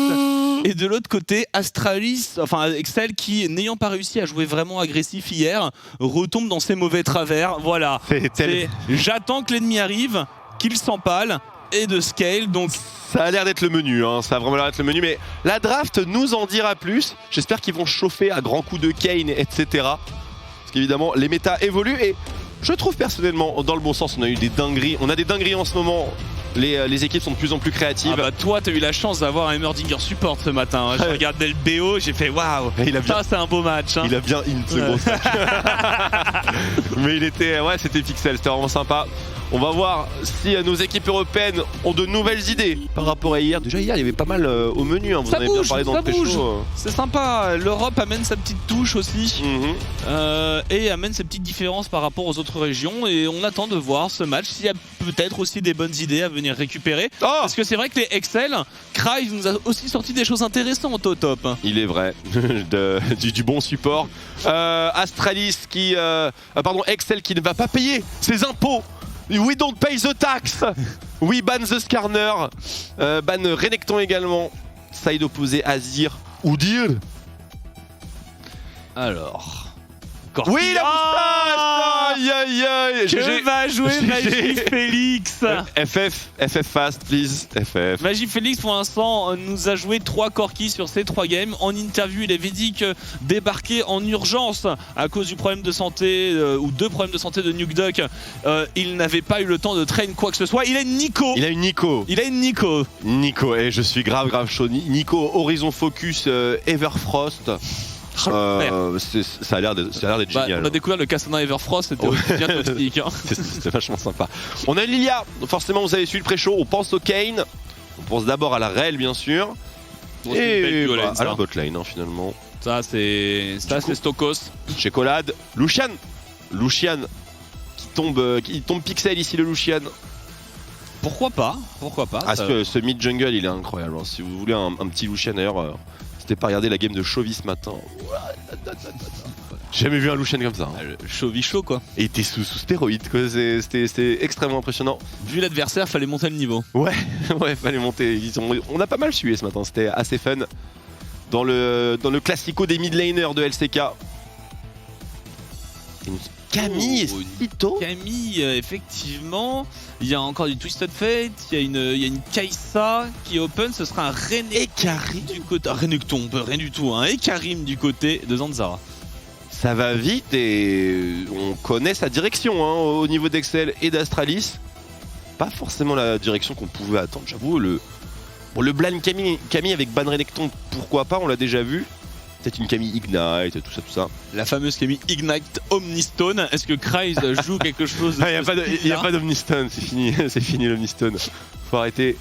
et de l'autre côté Astralis, enfin Excel qui n'ayant pas réussi à jouer vraiment agressif hier retombe dans ses mauvais travers. Voilà. J'attends que l'ennemi arrive, qu'il s'empale et de scale donc. Ça a l'air d'être le menu, hein. Ça a vraiment l'air d'être le menu, mais la draft nous en dira plus. J'espère qu'ils vont chauffer à grands coups de Kane, etc. Parce qu'évidemment, les méta évoluent et je trouve personnellement, dans le bon sens, on a eu des dingueries. On a des dingueries en ce moment. Les équipes sont de plus en plus créatives. Ah bah toi t'as eu la chance d'avoir un Heimerdinger support ce matin. Je regardais le BO, j'ai fait waouh. Ça c'est un beau match. Hein. Il a bien in ce gros sac. Mais il était, ouais, c'était pixel, c'était vraiment sympa. On va voir si nos équipes européennes ont de nouvelles idées par rapport à hier. Déjà hier, il y avait pas mal au menu. Hein. Vous Ça en avez bouge, bien parlé dans ça le pré-show. bouge. C'est sympa. L'Europe amène sa petite touche aussi et amène ses petites différences par rapport aux autres régions. Et on attend de voir ce match s'il y a peut-être aussi des bonnes idées à venir récupérer. Oh, Parce que c'est vrai que les Excel, Kryve nous a aussi sorti des choses intéressantes au top. il est vrai, du bon support. Astralis qui, pardon, Excel qui ne va pas payer ses impôts. We don't pay the tax. We ban the Skarner. Ban Renekton également. Side opposé Azir. Oudir. Alors. Oui, la moustache. Aïe aïe aïe. Que va jouer Magifélix? FF fast please. FF. Magifélix pour l'instant nous a joué 3 Corki sur ces 3 games. En interview il avait dit que débarquer en urgence à cause du problème de santé ou 2 problèmes de santé de Nukeduck, il n'avait pas eu le temps de train quoi que ce soit. Il a une Nico. Il a une Nico. Nico, et je suis grave chaud. Nico Horizon Focus Everfrost. Ça a l'air d'être génial. On a découvert le Cassandra Everfrost, c'était bien toxique. Hein. C'était vachement sympa. On a Lilia, forcément vous avez suivi le pré-show, on pense au Kane, on pense d'abord à la Rel bien sûr, et à la botlane hein, finalement. Ça c'est Stokos. Checolade, Lucian qui tombe pixel ici le Lucian. Pourquoi pas Ah, ce mid jungle il est incroyable, hein. Si vous voulez un petit Lucian d'ailleurs, n'hésitez pas à regarder la game de Chovy ce matin. J'ai jamais vu un Lucian comme ça. Hein. Le Chovy chaud quoi. Et il était sous stéroïde quoi, c'était extrêmement impressionnant. Vu l'adversaire, fallait monter le niveau. Ouais, fallait monter. On a pas mal sué ce matin, c'était assez fun. Dans le classico des mid laners de LCK. Une Camille et Sito. Camille, effectivement. Il y a encore du Twisted Fate, il y a une Kai'Sa qui est open, ce sera un Renekton du côté. Renekton, rien du tout, un Ekarim du côté de Zanzara. Ça va vite et on connaît sa direction hein, au niveau d'Excel et d'Astralis. Pas forcément la direction qu'on pouvait attendre, j'avoue. Le blind Camille avec ban Renekton, pourquoi pas, on l'a déjà vu. Peut-être une Camille Ignite, tout ça. La fameuse Camille Ignite Omnistone. Est-ce que Kryze joue quelque chose de Il n'y a pas d'Omnistone, c'est fini, c'est fini l'Omnistone. Faut arrêter.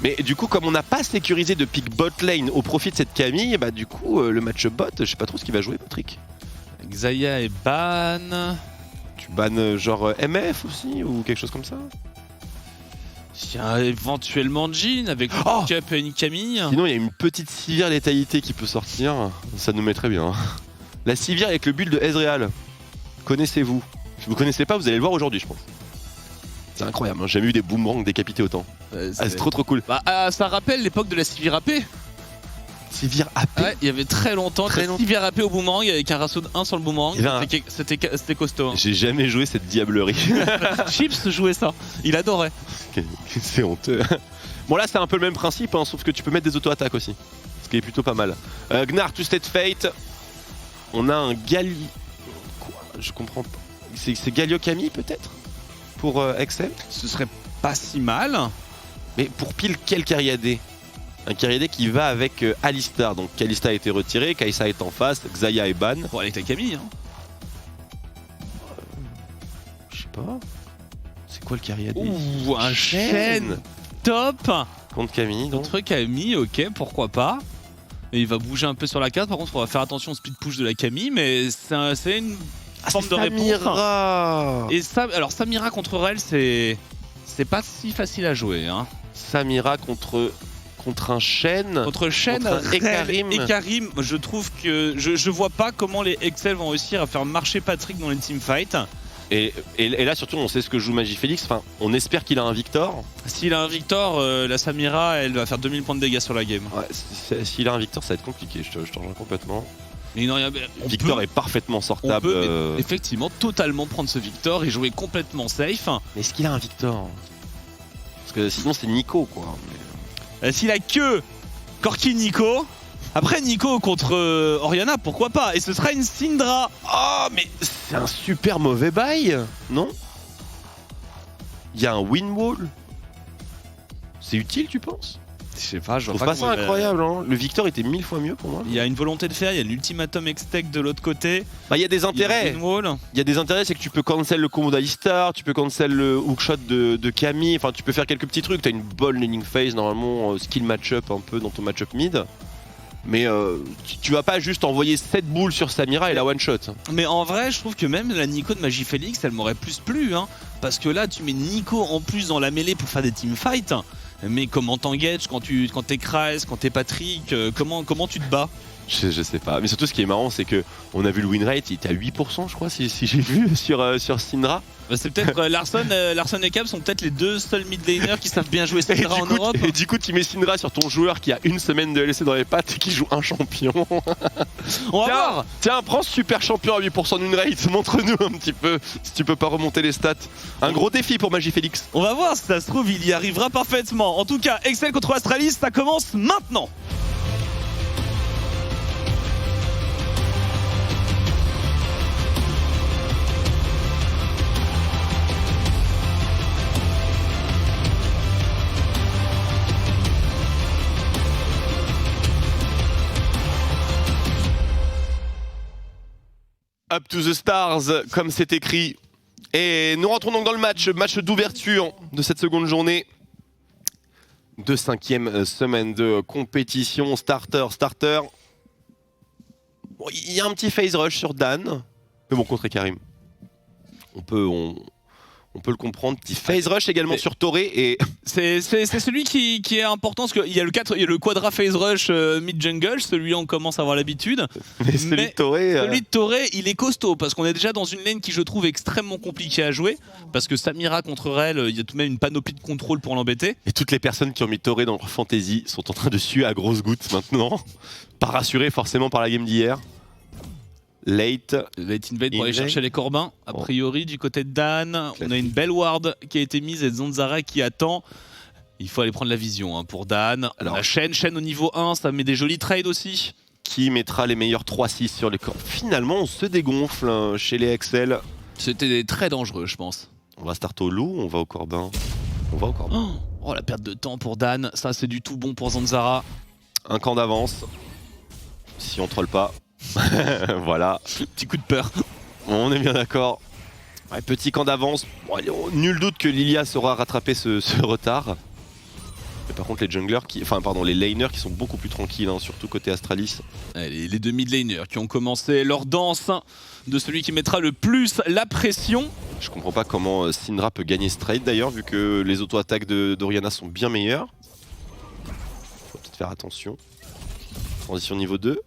Mais du coup, comme on n'a pas sécurisé de pick bot lane au profit de cette Camille, bah du coup, le match bot, je sais pas trop ce qu'il va jouer, Patrick. Xayah est ban. Tu bannes genre MF aussi ou quelque chose comme ça? Il y a éventuellement Jhin avec Oh Cup et une Camille. Sinon, il y a une petite Sivir létalité qui peut sortir. Ça nous mettrait bien. La Sivir avec le build de Ezreal. Connaissez-vous? Si vous connaissez pas, vous allez le voir aujourd'hui, je pense. C'est incroyable. Hein. J'ai jamais vu des boomerangs décapités autant. C'est trop cool. Bah, ça rappelle l'époque de la Sivir AP. Sivir AP. Ouais, il y avait très longtemps, Sivir AP au boomerang avec un ratio de 1 sur le boomerang. C'était costaud. Hein. J'ai jamais joué cette diablerie. Chips jouait ça, il adorait. C'est honteux. Bon là c'est un peu le même principe, hein, sauf que tu peux mettre des auto-attaques aussi. Ce qui est plutôt pas mal. Gnar, Twisted Fate. On a un Gali... Quoi? Je comprends pas. C'est Galio Kami peut-être? Pour Excel? Ce serait pas si mal. Mais pour pile quel Kyriadé? Un Kyriadé qui va avec Alistar. Donc Kalista a été retiré, Kai'Sa est en face, Xayah est ban. Pour aller avec ta Camille. Hein. Je sais pas. C'est quoi le Kyriadé? Ouh, un chêne top. Contre Camille donc. Contre Camille, ok, pourquoi pas. Et il va bouger un peu sur la carte, par contre on va faire attention au speed push de la Camille, mais c'est une forme de Samira. réponse. Et ça, alors Samira contre Rel, c'est pas si facile à jouer. Hein. Samira contre un chêne. Contre Shen, Ekarim. Karim, je trouve que je vois pas comment les Excel vont réussir à faire marcher Patrick dans les teamfights. Et là surtout on sait ce que joue Magifélix, enfin on espère qu'il a un Victor. S'il a un Victor, la Samira elle va faire 2000 points de dégâts sur la game. Ouais, s'il a un Victor ça va être compliqué, je te rejoins complètement. Mais non, Victor est parfaitement sortable. On peut effectivement totalement prendre ce Victor et jouer complètement safe. Mais est-ce qu'il a un Victor? Parce que sinon c'est Nico quoi. S'il a que Corki Nico, après Nico contre Orianna, pourquoi pas? Et ce sera une Syndra. Oh mais c'est un super mauvais bail, non? Il y a un win wall. C'est utile tu penses? Je sais pas, je trouve pas ça incroyable hein. Le Victor était 1000 fois mieux pour moi. Il y a une volonté de faire, il y a l'ultimatum X-Tech de l'autre côté. Bah il y a des intérêts. Il y a des intérêts, c'est que tu peux cancel le combo d'Alistar, tu peux cancel le hookshot de Camille, enfin tu peux faire quelques petits trucs, t'as une bonne laning phase normalement, skill match-up un peu dans ton match-up mid. Mais tu vas pas juste envoyer 7 boules sur Samira et la one shot. Mais en vrai je trouve que même la Nico de Magifélix elle m'aurait plus plu hein. Parce que là tu mets Nico en plus dans la mêlée pour faire des teamfights. Mais comment t'engages quand t'es Kraz, quand t'es Patrick, comment tu te bats? Je sais pas, mais surtout ce qui est marrant c'est que on a vu le win rate, il était à 8% je crois si j'ai vu sur Syndra. C'est peut-être Larson et Cap sont peut-être les deux seuls mid laners qui savent bien jouer Syndra en Europe. Et du coup tu mets Syndra sur ton joueur qui a une semaine de LC dans les pattes et qui joue un champion. On va voir. Tiens, prends ce super champion à 8% de win rate, montre-nous un petit peu si tu peux pas remonter les stats. Un gros défi pour Magifélix. On va voir si ça se trouve il y arrivera parfaitement. En tout cas, Excel contre Astralis, ça commence maintenant. Up to the stars, comme c'est écrit. Et nous rentrons donc dans le match d'ouverture de cette seconde journée de 5e semaine de compétition. Starter. Bon, il y a un petit phase rush sur Dan, mais bon, contre Karim. On peut le comprendre. Petit phase rush également sur Toré et c'est celui qui est important parce qu'il y a le quadra phase rush mid jungle, celui-là on commence à avoir l'habitude. Mais celui de Toré, il est costaud parce qu'on est déjà dans une lane qui je trouve extrêmement compliquée à jouer parce que Samira contre Rel, il y a tout de même une panoplie de contrôle pour l'embêter. Et toutes les personnes qui ont mis Toré dans leur fantasy sont en train de suer à grosses gouttes maintenant. Pas rassurées forcément par la game d'hier. Late invade pour aller chercher les Corbins. A priori, du côté de Dan, classique. On a une belle ward qui a été mise et Zanzara qui attend. Il faut aller prendre la vision hein, pour Dan. Alors, la chaîne au niveau 1, ça met des jolis trades aussi. Qui mettra les meilleurs 3-6 sur les corps? Finalement, on se dégonfle chez les Excel. C'était très dangereux, je pense. On va start au loup, on va au Corbin. Oh, la perte de temps pour Dan. Ça, c'est du tout bon pour Zanzara. Un camp d'avance. Si on troll pas. Voilà. Petit coup de peur. On est bien d'accord. Ouais, petit camp d'avance. Bon, nul doute que Lilia saura rattraper ce retard. Mais par contre les junglers les laners qui sont beaucoup plus tranquilles, hein, surtout côté Astralis. Les deux mid laners qui ont commencé leur danse de celui qui mettra le plus la pression. Je comprends pas comment Syndra peut gagner ce trade d'ailleurs, vu que les auto-attaques d'Orianna sont bien meilleures. Faut peut-être faire attention. Transition niveau 2.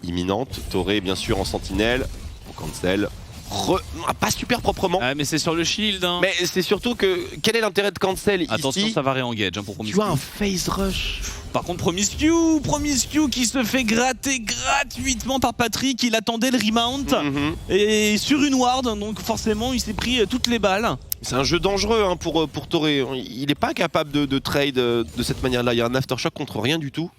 Imminente, Toré bien sûr en sentinelle, on cancel. pas super proprement. Ah, mais c'est sur le shield. Hein. Mais c'est surtout que quel est l'intérêt de cancel Attention, ici? ça va re-engage hein, pour Promiscu. Tu vois un phase rush. Par contre, Promiscu qui se fait gratter gratuitement par Patrick. Il attendait le remount et sur une ward, donc forcément, il s'est pris toutes les balles. C'est un jeu dangereux hein, pour Toré. Il n'est pas capable de trade de cette manière-là. Il y a un aftershock contre rien du tout.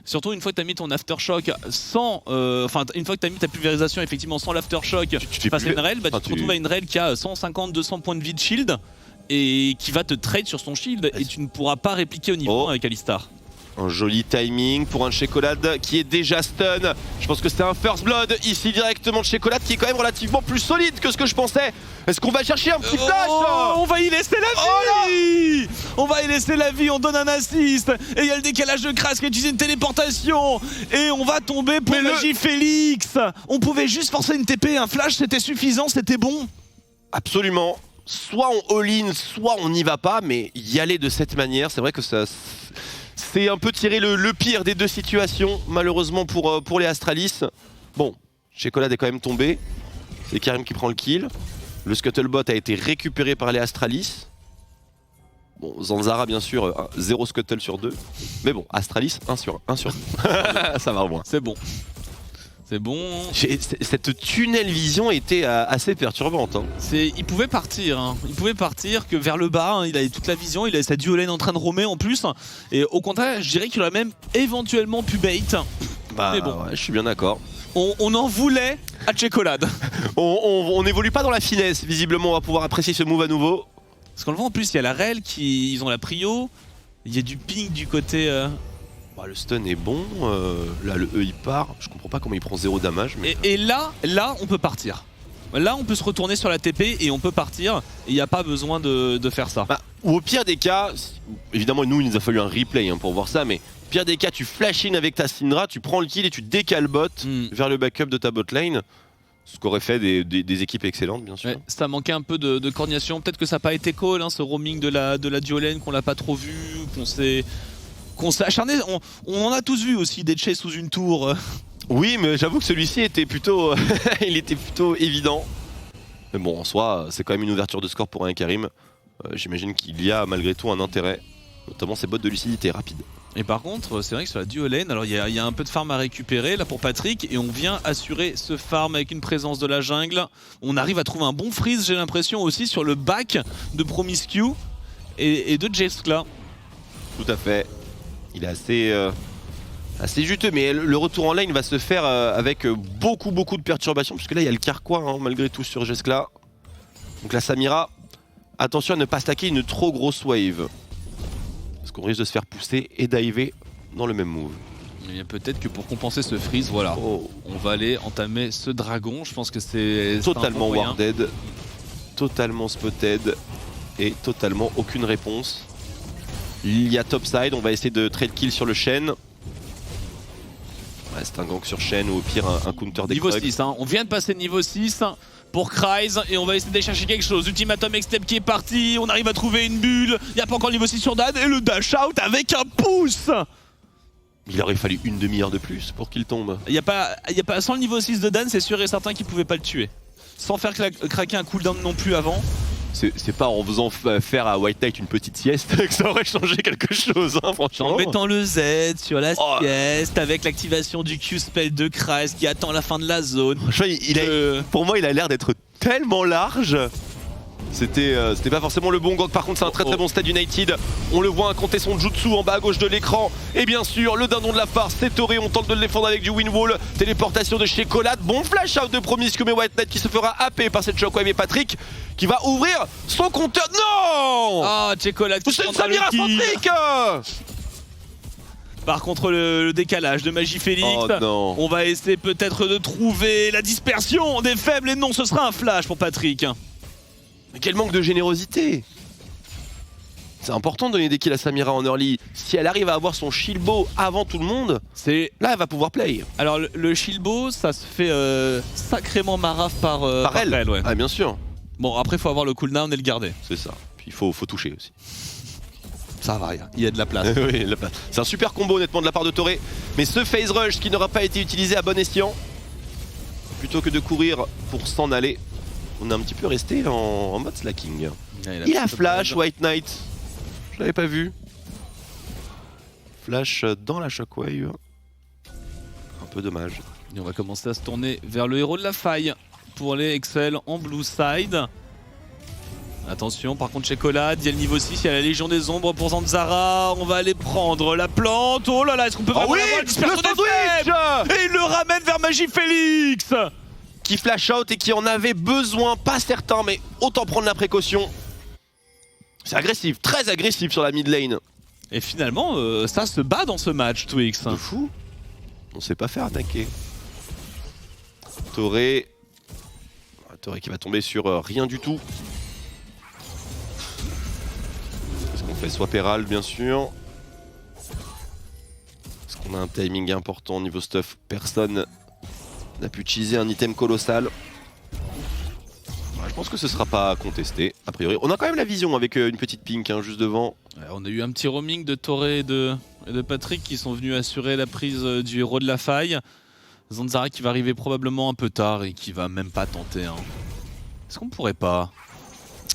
Surtout une fois que tu as mis ton aftershock sans. Enfin, une fois que tu as mis ta pulvérisation effectivement sans l'aftershock face à une rail, bah, tu te retrouves à une rail qui a 150-200 points de vie de shield et qui va te trade sur son shield et tu ne pourras pas répliquer au niveau avec Alistar. Un joli timing pour un Shekolad qui est déjà stun. Je pense que c'est un first blood ici directement de Shekolad qui est quand même relativement plus solide que ce que je pensais. Est-ce qu'on va chercher un petit flash? On va y laisser la vie. On va y laisser la vie, on donne un assist. Et il y a le décalage de Kras qui utilise une téléportation. Et on va tomber pour Magie Félix. On pouvait juste forcer une TP, un flash, c'était suffisant, c'était bon. Absolument. Soit on all-in, soit on n'y va pas. Mais y aller de cette manière, c'est vrai que ça... C'est un peu tirer le pire des deux situations, malheureusement pour les Astralis. Bon, Shekolad est quand même tombé. C'est Karim qui prend le kill. Le Scuttlebot a été récupéré par les Astralis. Bon, Zanzara bien sûr, 0 Scuttle sur 2. Mais bon, Astralis, 1 sur 2. Ça va au moins. C'est bon. C'est bon. Cette tunnel vision était assez perturbante. Hein. Il pouvait partir. Hein. Il pouvait partir que vers le bas. Hein. Il avait toute la vision. Il avait sa duo lane en train de roamer en plus. Et au contraire, je dirais qu'il aurait même éventuellement pu bait. Bah, mais bon, ouais, je suis bien d'accord. On en voulait à Shekolad. On n'évolue pas dans la finesse. Visiblement, on va pouvoir apprécier ce move à nouveau. Parce qu'on le voit en plus, il y a la rel ils ont la prio. Il y a du ping du côté. Bah, le stun est bon, là le E il part, je comprends pas comment il prend 0 damage. Mais... Et là, on peut partir. Là on peut se retourner sur la TP et on peut partir. Et il n'y a pas besoin de faire ça. Bah, ou au pire des cas, évidemment nous il nous a fallu un replay hein, pour voir ça, mais au pire des cas tu flash in avec ta Syndra, tu prends le kill et tu décales bot vers le backup de ta bot lane. Ce qu'aurait fait des équipes excellentes bien sûr. Ouais, ça manquait un peu de coordination, peut-être que ça n'a pas été call, hein, ce roaming de la duo lane, qu'on l'a pas trop vu, qu'on s'est acharné, on en a tous vu aussi des chase sous une tour. Oui, mais j'avoue que celui-ci était plutôt, il était plutôt évident. Mais bon, en soi, c'est quand même une ouverture de score pour un Karim. J'imagine qu'il y a malgré tout un intérêt, notamment ses bots de lucidité rapide. Et par contre, c'est vrai que sur la duo lane, alors il y a un peu de farm à récupérer là pour Patrick et on vient assurer ce farm avec une présence de la jungle. On arrive à trouver un bon freeze, j'ai l'impression aussi sur le back de Promiscu et de Jeskla. Tout à fait. Il est assez juteux, mais le retour en lane va se faire avec beaucoup de perturbations, puisque là il y a le Carquois hein, malgré tout sur Jeskla. Donc la Samira, attention à ne pas stacker une trop grosse wave. Parce qu'on risque de se faire pousser et diver dans le même move. Et peut-être que pour compenser ce freeze, voilà, on va aller entamer ce dragon. Je pense que c'est totalement warded, totalement spotted et totalement aucune réponse. Il y a topside, on va essayer de trade kill sur le Shen. Ouais, c'est un gank sur Shen ou au pire un counter des niveau 6, hein. On vient de passer niveau 6 pour Kryze et on va essayer d'aller chercher quelque chose. Ultimatum X-Step qui est parti, on arrive à trouver une bulle. Il n'y a pas encore le niveau 6 sur Dan et le dash out avec un pouce. Il aurait fallu une demi-heure de plus pour qu'il tombe. Il y a pas, sans le niveau 6 de Dan, c'est sûr et certain qu'il pouvait pas le tuer. Sans faire craquer un cooldown non plus avant. C'est pas en faisant faire à White Knight une petite sieste que ça aurait changé quelque chose, hein, franchement. En mettant le Z sur la sieste, avec l'activation du Q-Spell de Kryze qui attend la fin de la zone. Pour moi, il a l'air d'être tellement large. C'était pas forcément le bon gank, par contre c'est un très bon Stade United. On le voit incanter son jutsu en bas à gauche de l'écran. Et bien sûr, le dindon de la farce, c'est Toré, on tente de le défendre avec du Windwall. Téléportation de Shekolad, bon flash out de Promiscu, mais White Knight qui se fera happer par cette shockwave et Patrick qui va ouvrir son compteur. Non! Ah, Shekolad qui c'est une Samira centrique. Par contre le décalage de Magie Félix, on va essayer peut-être de trouver la dispersion des faibles et non, ce sera un flash pour Patrick. Mais quel manque de générosité! C'est important de donner des kills à Samira en early. Si elle arrive à avoir son shieldbow avant tout le monde, là elle va pouvoir play. Alors le shieldbow, ça se fait sacrément maraf par elle. Ouais. Ah bien sûr. Bon après faut avoir le cooldown et le garder. C'est ça. Puis il faut toucher aussi. Ça va rien, il y a de la place. Oui, la place. C'est un super combo honnêtement de la part de Toré. Mais ce phase rush qui n'aura pas été utilisé à bon escient, plutôt que de courir pour s'en aller, on est un petit peu resté en mode slacking. Ouais, Il a flash, White Knight. Je l'avais pas vu. Flash dans la shockwave. Un peu dommage. Et on va commencer à se tourner vers le héros de la faille pour les Excel en blue side. Attention, par contre, Checolade, il y a le niveau 6, il y a la Légion des Ombres pour Zanzara. On va aller prendre la plante. Oh là là, est-ce qu'on peut vraiment l'avoir, le dispersion des flammes ? Et il le ramène vers Magifélix Qui flash out et qui en avait besoin, pas certain, mais autant prendre la précaution. C'est agressif, très agressif sur la mid lane. Et finalement, ça se bat dans ce match, Twix. De fou. On sait pas faire attaquer. Toré. Toré qui va tomber sur rien du tout. Est-ce qu'on fait swap Herald, bien sûr? Est-ce qu'on a un timing important au niveau stuff? Personne n'a pu utiliser un item colossal. Ouais, je pense que ce sera pas contesté, a priori. On a quand même la vision avec une petite pink hein, juste devant. Ouais, on a eu un petit roaming de Toré et de Patrick qui sont venus assurer la prise du héros de la faille. Zanzara qui va arriver probablement un peu tard et qui va même pas tenter. Hein. Est-ce qu'on pourrait pas?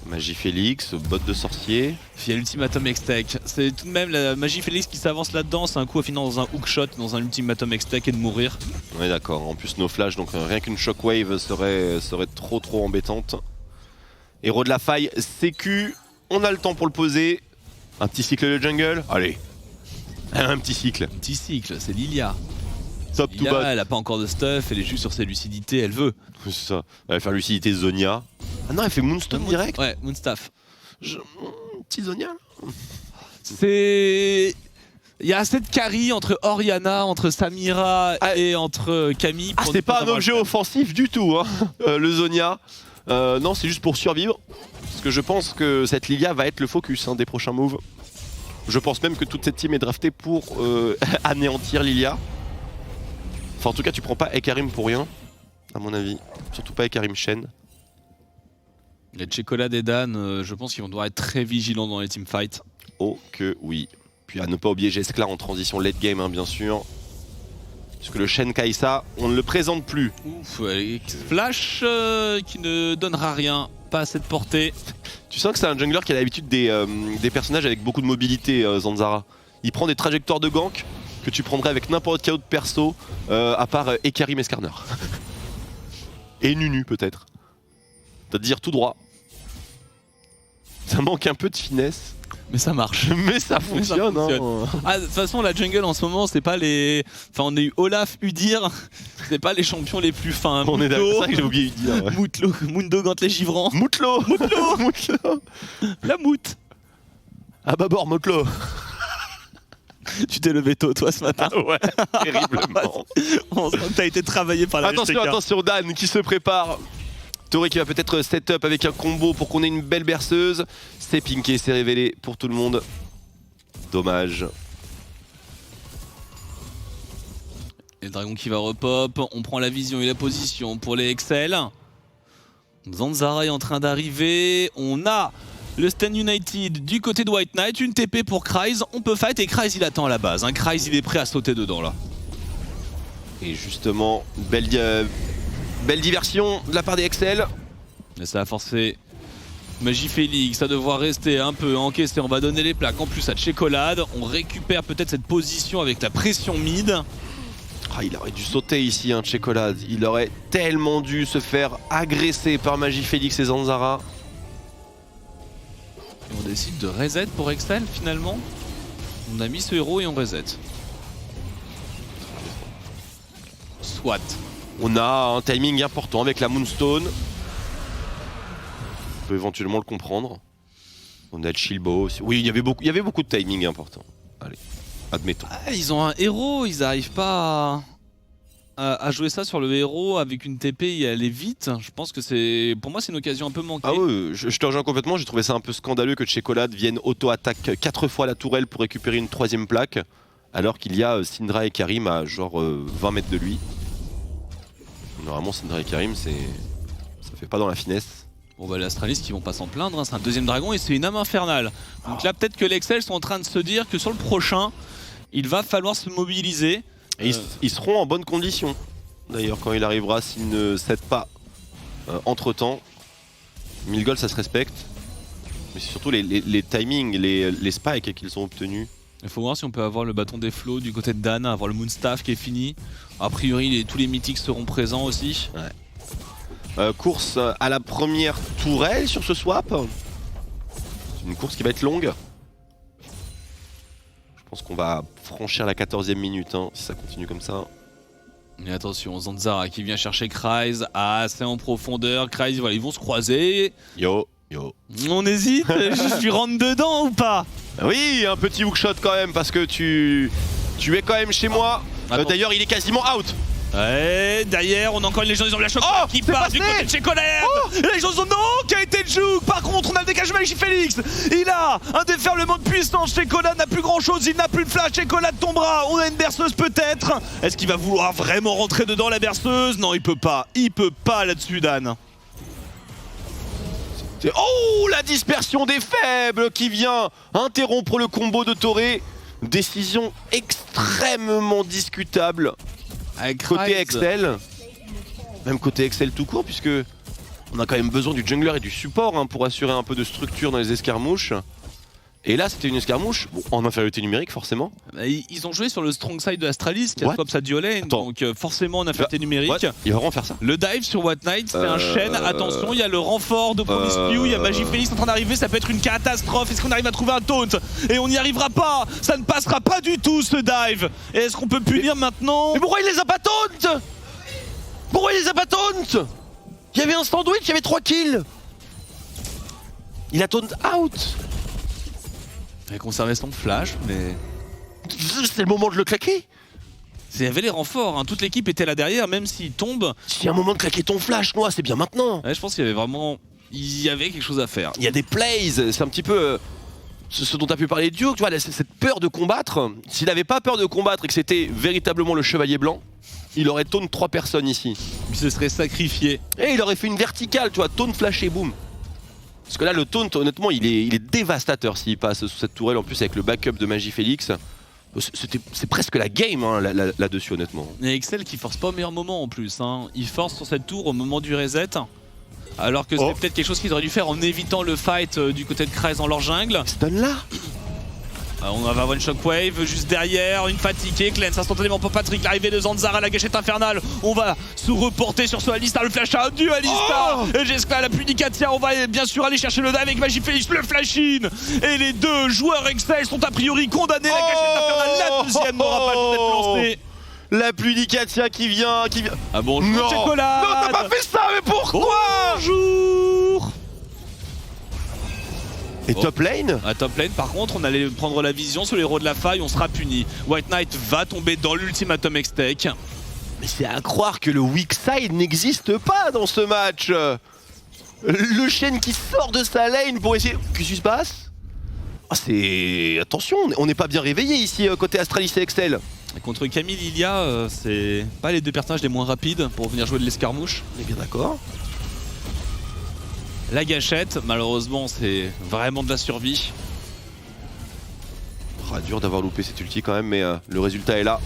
Magifélix, bot de sorcier. Il y a l'ultimatum X-Tech. C'est tout de même la Magifélix qui s'avance là-dedans. C'est un coup à finir dans un hookshot, dans un ultimatum X-Tech et de mourir. Ouais d'accord, en plus no flash, donc rien qu'une shockwave serait trop embêtante. Héros de la faille, CQ, on a le temps pour le poser. Un petit cycle de jungle, allez. Un petit cycle. Un petit cycle, c'est Lilia. Top to Lilia, bot. elle a pas encore de stuff, elle est juste sur ses lucidités, elle veut. C'est ça, elle va faire lucidité Zonia. Ah non, elle fait Moonstone direct. Ouais, Moonstaff. Petit Zonia. C'est... Il y a assez de carry entre Oriana, entre Samira et entre Camille. Ah c'est pas un objet offensif du tout, hein, le Zonia. Non, c'est juste pour survivre. Parce que je pense que cette Lilia va être le focus hein, des prochains moves. Je pense même que toute cette team est draftée pour anéantir Lilia. Enfin en tout cas tu prends pas Ekarim pour rien, à mon avis. Surtout pas Ekarim Shen. Les Checolade et Dan, je pense qu'ils vont devoir être très vigilants dans les teamfights. Oh que oui. Puis à ne pas oublier Jeskla en transition late game hein, bien sûr. Parce que le Shen Kai'Sa, on ne le présente plus. Ouf, flash qui ne donnera rien, pas assez de portée. Tu sens que c'est un jungler qui a l'habitude des personnages avec beaucoup de mobilité, Zanzara. Il prend des trajectoires de gank que tu prendrais avec n'importe quel autre perso, à part Ekarim Escarner. Et Nunu peut-être. T'as à dire tout droit. Ça manque un peu de finesse. Mais ça marche. Mais ça fonctionne. Hein. Ah, de toute façon, la jungle en ce moment, c'est pas les. Enfin, on a eu Olaf, Udyr, c'est pas les champions les plus fins. On est d'accord, c'est vrai que j'ai oublié Udyr. Ouais. Moutlo, Mundo Gantelet Givrant. Moutlo. Moutlo. La moute. Ah bah bord, Moutlo. Tu t'es levé tôt, toi, ce matin. Ouais, terriblement. On sent que t'as été travaillé par la Attention, attention, Dan qui se prépare. Toré qui va peut-être set-up avec un combo pour qu'on ait une belle berceuse. C'est pinké, c'est révélé pour tout le monde. Dommage. Et le dragon qui va repop, on prend la vision et la position pour les Excel. Zanzara est en train d'arriver, on a le Stand United du côté de White Knight, une TP pour Kryze, on peut fight et Kryze il attend à la base, hein. Kryze il est prêt à sauter dedans là. Et justement, belle diversion de la part des Excel. Et ça a forcé Magifélix à devoir rester un peu encaissé, on va donner les plaques en plus à Checolade, on récupère peut-être cette position avec la pression mid. Ah, il aurait dû sauter ici, hein, Checolade. Il aurait tellement dû se faire agresser par Magifélix et Zanzara. Et on décide de reset pour Excel finalement. On a mis ce héros et on reset. Soit. On a un timing important avec la Moonstone. On peut éventuellement le comprendre. On a le Shilbo aussi. Oui, il y avait beaucoup de timing important. Allez, admettons. Ah, ils ont un héros, ils n'arrivent pas à jouer ça sur le héros avec une TP et aller vite. Je pense que c'est, pour moi, c'est une occasion un peu manquée. Ah oui, je te rejoins complètement. J'ai trouvé ça un peu scandaleux que Checolade vienne auto-attaque 4 fois la tourelle pour récupérer une 3ème plaque, alors qu'il y a Syndra et Karim à genre 20 mètres de lui. Normalement, Syndra et Karim, ça fait pas dans la finesse. Bon bah les Astralis qui vont pas s'en plaindre, hein. C'est un deuxième dragon et c'est une âme infernale. Donc là peut-être que les Excel sont en train de se dire que sur le prochain, il va falloir se mobiliser. Et ils seront en bonne condition. D'ailleurs quand il arrivera, s'il ne cède pas entre temps. 1000 gold ça se respecte. Mais c'est surtout les timings, les spikes qu'ils ont obtenus. Il faut voir si on peut avoir le bâton des flots du côté de Dan, avoir le Moonstaff qui est fini. A priori, tous les mythiques seront présents aussi. Ouais. Course à la première tourelle sur ce swap. C'est une course qui va être longue. Je pense qu'on va franchir la 14e minute hein, si ça continue comme ça. Mais attention, Zanzara qui vient chercher Kryze assez en profondeur. Kryze, voilà, ils vont se croiser. Yo. On hésite, je lui rentre dedans ou pas? Oui, un petit hookshot quand même parce que tu es quand même chez moi. D'ailleurs, il est quasiment out. Ouais, derrière, on a encore une légende des hommes de la choc qui c'est part passé du côté de chez Colère. La légende des hommes, non, qui a été le juke. Par contre, on a le dégagement avec Félix. Il a un déferlement de puissance. Chez Colade n'a plus grand chose, il n'a plus de flash. Chez Colade tombera. On a une berceuse peut-être. Est-ce qu'il va vouloir vraiment rentrer dedans la berceuse? Non, il peut pas. Il peut pas là-dessus, Dan. Oh, la dispersion des faibles qui vient interrompre le combo de Toré. Décision extrêmement discutable. Côté Excel, même côté Excel tout court, puisque on a quand même besoin du jungler et du support hein, pour assurer un peu de structure dans les escarmouches. Et là, c'était une escarmouche en infériorité numérique, forcément. Ils ont joué sur le strong side de Astralis qui a swap sa duolane, donc forcément en infériorité numérique. Il va vraiment faire ça. Le dive sur White Knight, c'est un chaîne. Attention, il y a le renfort de Promiscue, il y a Magifélix en train d'arriver, ça peut être une catastrophe. Est-ce qu'on arrive à trouver un taunt? Et on n'y arrivera pas, ça ne passera pas du tout ce dive. Et est-ce qu'on peut punir maintenant? Mais pourquoi il les a pas taunt? Pourquoi il les a pas taunt? Il y avait un sandwich, il y avait 3 kills. Il a taunt out. Il a conservé son flash, mais... C'est le moment de le claquer. Il y avait les renforts, hein. Toute l'équipe était là derrière, même s'il tombe. S'il y a un moment de claquer ton flash, Noah, c'est bien maintenant. Ouais, je pense qu'il y avait vraiment... Il y avait quelque chose à faire. Il y a des plays, c'est un petit peu ce dont tu as pu parler Duke, tu vois, cette peur de combattre. S'il n'avait pas peur de combattre et que c'était véritablement le chevalier blanc, il aurait taunt 3 personnes ici. Il se serait sacrifié. Et il aurait fait une verticale, tu vois, taunt, flash et boum. Parce que là, le taunt, honnêtement, il est dévastateur s'il passe sous cette tourelle, en plus avec le backup de Magifélix. C'est presque la game hein, là-dessus, honnêtement. Et Excel qui force pas au meilleur moment en plus. Hein. Il force sur cette tour au moment du reset. Alors que c'est peut-être quelque chose qu'ils auraient dû faire en évitant le fight du côté de Kryze dans leur jungle. Stun là. On va avoir une shockwave juste derrière, une fatiguée, Cleanse instantanément pour Patrick, l'arrivée de Zanzara, la gâchette infernale. On va se reporter sur ce Alistar, le flash à du Alistar. Et Jeskla, la Punicatia, on va bien sûr aller chercher le dive avec Magifélix, le flash-in. Et les deux joueurs Excel sont a priori condamnés, la gâchette infernale, la deuxième n'aura pas le temps d'être lancée. La Punicatia qui vient. Ah bonjour Chocolat. Non, t'as pas fait ça, mais pourquoi? Bonjour. Et top lane? À top lane, par contre, on allait prendre la vision sur les héros de la faille, on sera puni. White Knight va tomber dans l'ultimatum X-Tech. Mais c'est à croire que le weak side n'existe pas dans ce match. Le chêne qui sort de sa lane pour essayer... Qu'est-ce qui se passe? C'est... Attention, on n'est pas bien réveillé ici côté Astralis et Excel. Et contre Camille Lilia, c'est pas les deux personnages les moins rapides pour venir jouer de l'escarmouche. On est bien d'accord. La gâchette, malheureusement, c'est vraiment de la survie. Dur d'avoir loupé cette ulti quand même, mais le résultat est là.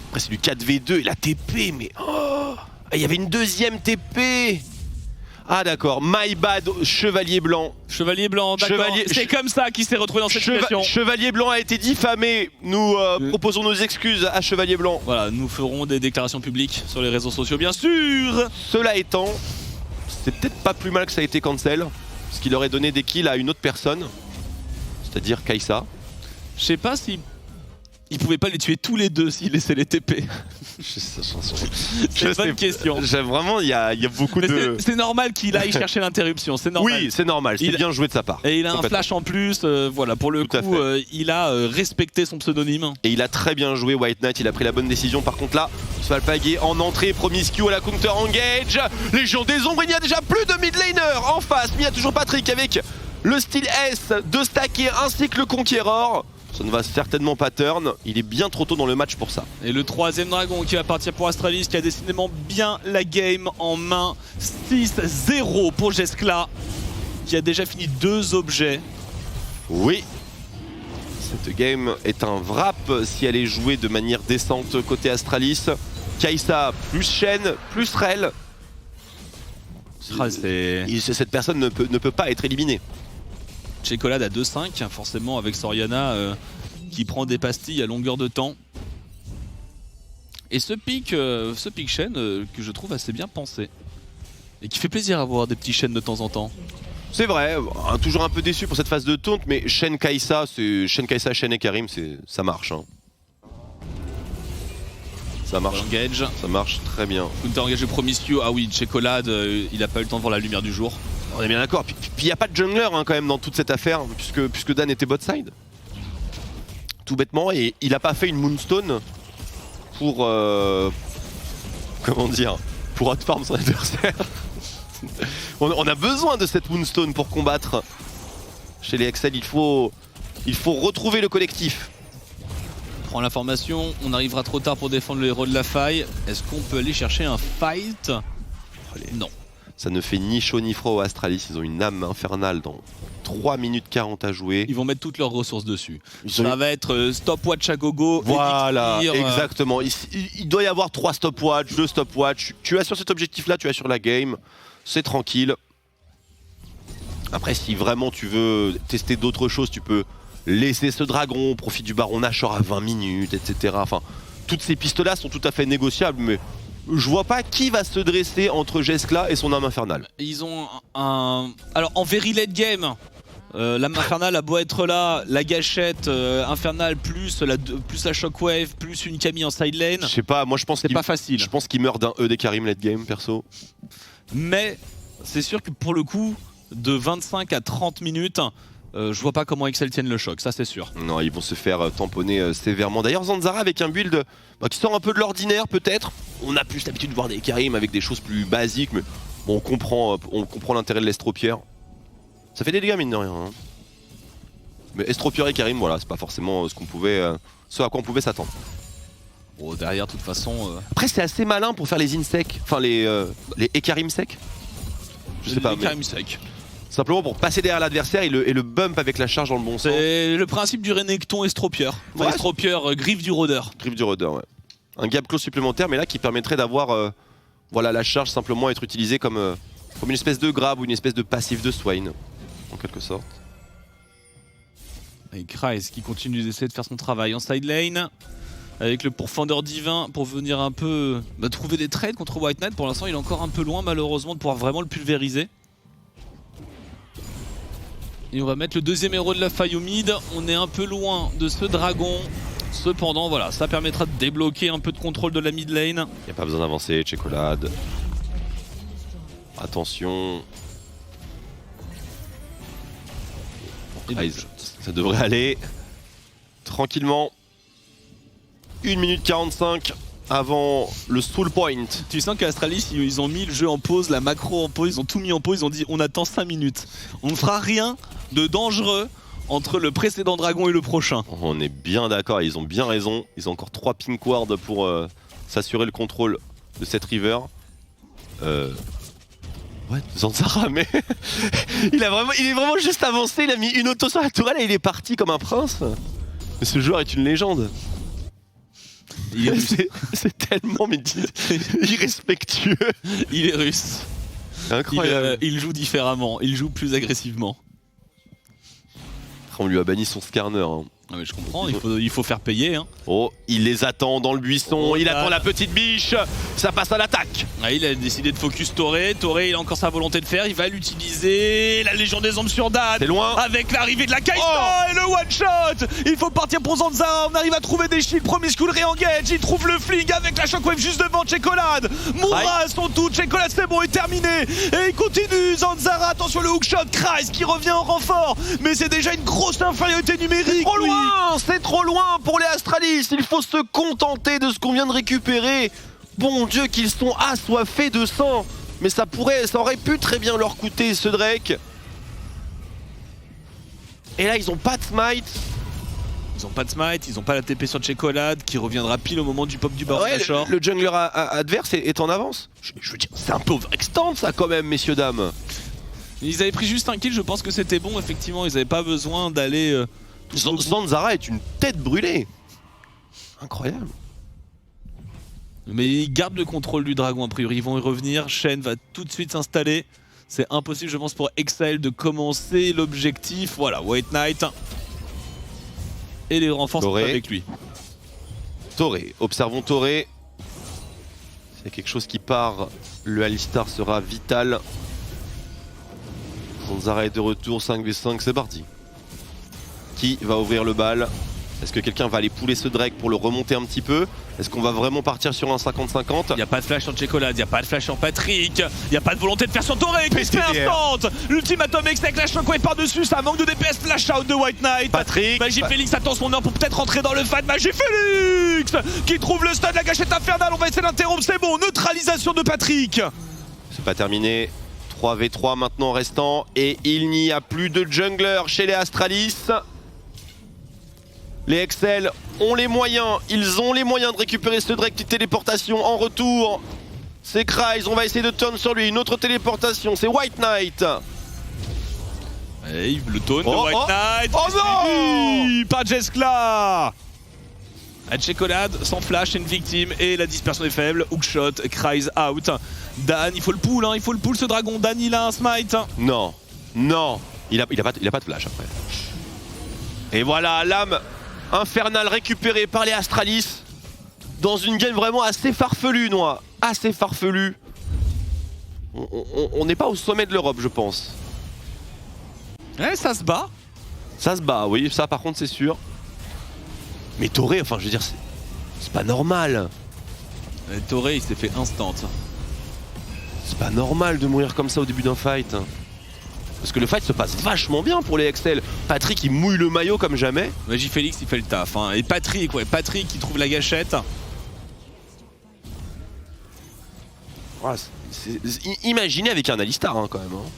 Après c'est du 4v2 et la TP, mais... Oh, il y avait une deuxième TP. Ah d'accord, my bad, Chevalier Blanc. Chevalier Blanc, d'accord. C'est comme ça qu'il s'est retrouvé dans cette situation. Chevalier Blanc a été diffamé. Nous proposons nos excuses à Chevalier Blanc. Voilà, nous ferons des déclarations publiques sur les réseaux sociaux, bien sûr. Cela étant, c'est peut-être pas plus mal que ça a été cancel, parce qu'il aurait donné des kills à une autre personne, c'est-à-dire Kai'Sa. Je sais pas si il pouvait pas les tuer tous les deux s'il laissait les TP. C'est une bonne question. Vraiment, il y a beaucoup de... C'est normal qu'il aille chercher l'interruption, c'est normal. Oui, c'est normal, c'est bien joué de sa part. Et il a un flash en plus, voilà, pour le coup, il a respecté son pseudonyme. Et il a très bien joué White Knight, il a pris la bonne décision. Par contre là, Svalpagé en entrée, Promiscue à la counter engage. Légion des ombres, il y a déjà plus de mid laner en face. Mais il y a toujours Patrick avec le style S de stacker ainsi que le Conqueror. Ça ne va certainement pas turn, il est bien trop tôt dans le match pour ça. Et le troisième dragon qui va partir pour Astralis, qui a décidément bien la game en main. 6-0 pour Jeskla, qui a déjà fini 2 objets. Oui, cette game est un wrap si elle est jouée de manière décente côté Astralis. Kai'Sa plus Shen, plus Rel. Cette personne ne peut pas être éliminée. Checolade à 2-5, forcément avec Soriana qui prend des pastilles à longueur de temps. Et ce pick Shen que je trouve assez bien pensé. Et qui fait plaisir à voir des petits Shen de temps en temps. C'est vrai, toujours un peu déçu pour cette phase de taunt, mais Shen Kai'Sa, Shen et Karim, ça marche. Hein. Ça marche. Engage. Ça marche très bien. Counter engage Promiscu. Ah oui, Checolade, il a pas eu le temps de voir la lumière du jour. On est bien d'accord. Puis il n'y a pas de jungler hein, quand même dans toute cette affaire, puisque Dan était bot side. Tout bêtement, et il a pas fait une Moonstone pour comment dire, pour outfarm son adversaire. On a besoin de cette Moonstone pour combattre. Chez les Excel, il faut retrouver le collectif. On prend l'information, on arrivera trop tard pour défendre le héros de la faille. Est-ce qu'on peut aller chercher un fight? Non. Ça ne fait ni chaud ni froid aux Astralis, ils ont une âme infernale dans 3 minutes 40 à jouer. Ils vont mettre toutes leurs ressources dessus. Ça va être stopwatch à gogo. Voilà, exactement. Il doit y avoir 3 stopwatch, 2 stopwatch. Tu as sur cet objectif-là, tu as sur la game. C'est tranquille. Après, si vraiment tu veux tester d'autres choses, tu peux laisser ce dragon, profite du baron Nashor à 20 minutes, etc. Enfin, toutes ces pistes-là sont tout à fait négociables, mais je vois pas qui va se dresser entre Jeskla et son âme infernale. Ils ont un... Alors, en very late game, l'âme infernale a beau être là, la gâchette infernale plus la shockwave, plus une Camille en side lane. Je sais pas, moi je pense c'est pas facile. Je pense qu'il meurt d'un E des Karim late game, perso. Mais c'est sûr que pour le coup, de 25 à 30 minutes, je vois pas comment Excel tienne le choc, ça c'est sûr. Non, ils vont se faire tamponner sévèrement. D'ailleurs, Zanzara avec un build qui sort un peu de l'ordinaire peut-être. On a plus l'habitude de voir des Karim avec des choses plus basiques, mais bon, on comprend l'intérêt de l'Estropière. Ça fait des dégâts mine de rien. Hein. Mais Estropière et Karim, voilà, c'est pas forcément ce à quoi on pouvait s'attendre. Bon, derrière, de toute façon... Après, c'est assez malin pour faire les insec, enfin les Ekarim sec. Je sais pas, Karim sec. Simplement pour passer derrière l'adversaire et le bump avec la charge dans le bon sens. C'est le principe du Renekton Estropieur. Enfin, ouais. Estropieur, griffe du rôdeur. Griffe du rôdeur, ouais. Un gap close supplémentaire, mais là qui permettrait d'avoir voilà, la charge simplement être utilisée comme une espèce de grab ou une espèce de passif de Swain, en quelque sorte. Et Kreis qui continue d'essayer de faire son travail en side lane. Avec le pourfendeur divin pour venir un peu trouver des trades contre White Knight. Pour l'instant, il est encore un peu loin malheureusement de pouvoir vraiment le pulvériser. Et on va mettre le deuxième héros de la faille au mid. On est un peu loin de ce dragon. Cependant, voilà, ça permettra de débloquer un peu de contrôle de la mid lane. Il n'y a pas besoin d'avancer, Checolade. Attention. Ça devrait aller tranquillement. 1 minute 45 avant le soul point. Tu sens qu'Astralis, ils ont mis le jeu en pause, la macro en pause, ils ont tout mis en pause, ils ont dit on attend 5 minutes. On ne fera rien de dangereux entre le précédent dragon et le prochain. On est bien d'accord, ils ont bien raison. Ils ont encore 3 pink wards pour s'assurer le contrôle de cette river. Ouais, Zanzara, mais il est vraiment juste avancé, il a mis une auto sur la tourelle et il est parti comme un prince. Mais ce joueur est une légende. C'est tellement irrespectueux. Il est russe. Incroyable. Il joue différemment, il joue plus agressivement. On lui a banni son scanner. Hein. Ah mais je comprends, il faut faire payer. Hein. Oh, il les attend dans le buisson, il attend la petite biche, ça passe à l'attaque. Ah, il a décidé de focus Toré, il a encore sa volonté de faire, il va l'utiliser, la Légion des Ombres sur Dan. C'est loin. Avec l'arrivée de la Kai'Sa et le one shot. Il faut partir pour Zanzara, on arrive à trouver des shields, premier school re-engage, il trouve le fling avec la shockwave juste devant Checolade. Mourra son tout, Checolade c'est bon, est terminé. Et il continue, Zanzara, attention le hookshot, Kreis qui revient en renfort. Mais c'est déjà une grosse infériorité numérique. Trop loin. C'est trop loin pour les Astralis, il faut se contenter de ce qu'on vient de récupérer. Bon Dieu qu'ils sont assoiffés de sang. Mais ça aurait pu très bien leur coûter ce Drake. Et là ils ont pas de smite. Ils ont pas de smite, ils ont pas la TP sur Checolade qui reviendra pile au moment du pop du baron Nashor. Le jungler adverse est en avance. Je veux dire, c'est un peu overextend ça quand même, messieurs dames. Ils avaient pris juste un kill, je pense que c'était bon effectivement, ils avaient pas besoin d'aller... Zanzara est une tête brûlée. Incroyable. Mais ils gardent le contrôle du dragon, a priori ils vont y revenir. Shen va tout de suite s'installer. C'est impossible je pense pour Excel de commencer l'objectif. Voilà, White Knight. Et les renforts sont Toré. avec lui. Toré, observons Toré. S'il y a quelque chose qui part, le Alistar sera vital. Zanzara est de retour, 5v5, c'est parti. Qui va ouvrir le bal? Est-ce que quelqu'un va aller pouler ce Drake pour le remonter un petit peu? Est-ce qu'on va vraiment partir sur un 50-50? Il n'y a pas de flash sur Checolade, il n'y a pas de flash sur Patrick, il n'y a pas de volonté de faire sur Toré qui se fait PTDR. instant. L'ultimatum X avec la shockwave par-dessus, ça manque de DPS, flash out de White Knight. Patrick Magifélix attend son heure pour peut-être rentrer dans le fight. Magifélix qui trouve le stun, la gâchette infernale, on va essayer d'interrompre, c'est bon, neutralisation de Patrick. C'est pas terminé. 3v3 maintenant restant. Et il n'y a plus de jungler chez les Astralis. Les Excel ont les moyens. Ils ont les moyens de récupérer ce Drake. Petite téléportation en retour. C'est Kryze. On va essayer de turn sur lui. Une autre téléportation. C'est White Knight. Et le taunt de Oh, White oh. Knight. Oh non suivi par Jeskla. À Checolade, sans flash, une victime et la dispersion est faible. Hookshot, Kryze out. Dan, il faut le pull, hein, il faut le pull ce dragon. Dan, il a un smite. Non. Non. Il a pas de flash après. Et voilà, l'âme infernale récupérée par les Astralis. Dans une game vraiment assez farfelue, Noix. Assez farfelue. On n'est pas au sommet de l'Europe, je pense. Ouais, ça se bat. Ça se bat, oui, ça par contre c'est sûr. Mais Toré, enfin je veux dire, c'est pas normal. Et Toré, il s'est fait instant. C'est pas normal de mourir comme ça au début d'un fight. Parce que le fight se passe vachement bien pour les Excel. Patrick il mouille le maillot comme jamais. Magifélix, il fait le taf. Hein. Et Patrick, ouais, Patrick qui trouve la gâchette. Ouais, imaginez avec un Alistar hein, quand même. Hein.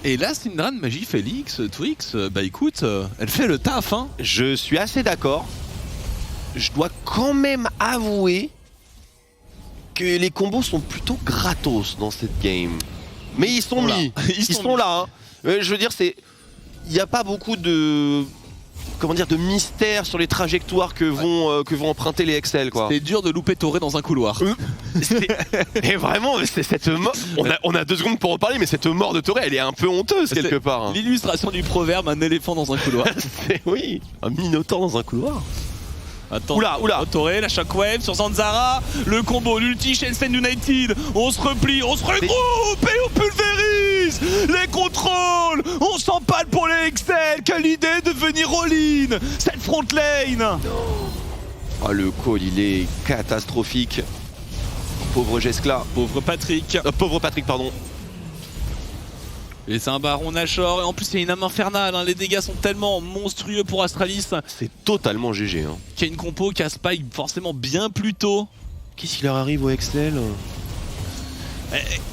Et là, Syndra de Magifélix, Twix, bah écoute, elle fait le taf. Hein. Je suis assez d'accord. Je dois quand même avouer que les combos sont plutôt gratos dans cette game. Mais ils sont Voilà. mis. Ils Ils sont sont là. Hein. Je veux dire, c'est. Il n'y a pas beaucoup de. Comment dire, de mystère sur les trajectoires que vont emprunter les Excel quoi. C'est dur de louper Toré dans un couloir. Et vraiment, c'est cette mort. On a 2 secondes pour en parler, mais cette mort de Toré, elle est un peu honteuse quelque part. Hein. L'illustration du proverbe, un éléphant dans un couloir. Oui, un minotaure dans un couloir. Attends. Oula, oula. Toré, la shockwave sur Zanzara, le combo, l'ulti Shensen United, on se replie, on se regroupe et on pulvérise les contrôles, on s'empale pour les Excel, quelle idée de venir all-in cette front lane. Ah, le call, il est catastrophique. Pauvre Jeskla. Pauvre Patrick. Pauvre Patrick, pardon. Et c'est un baron Nashor, et en plus il y a une âme infernale, hein. Les dégâts sont tellement monstrueux pour Astralis, C'est totalement GG. Hein. qu'il y a une compo qui a spike forcément bien plus tôt. Qu'est-ce qui leur arrive au Excel?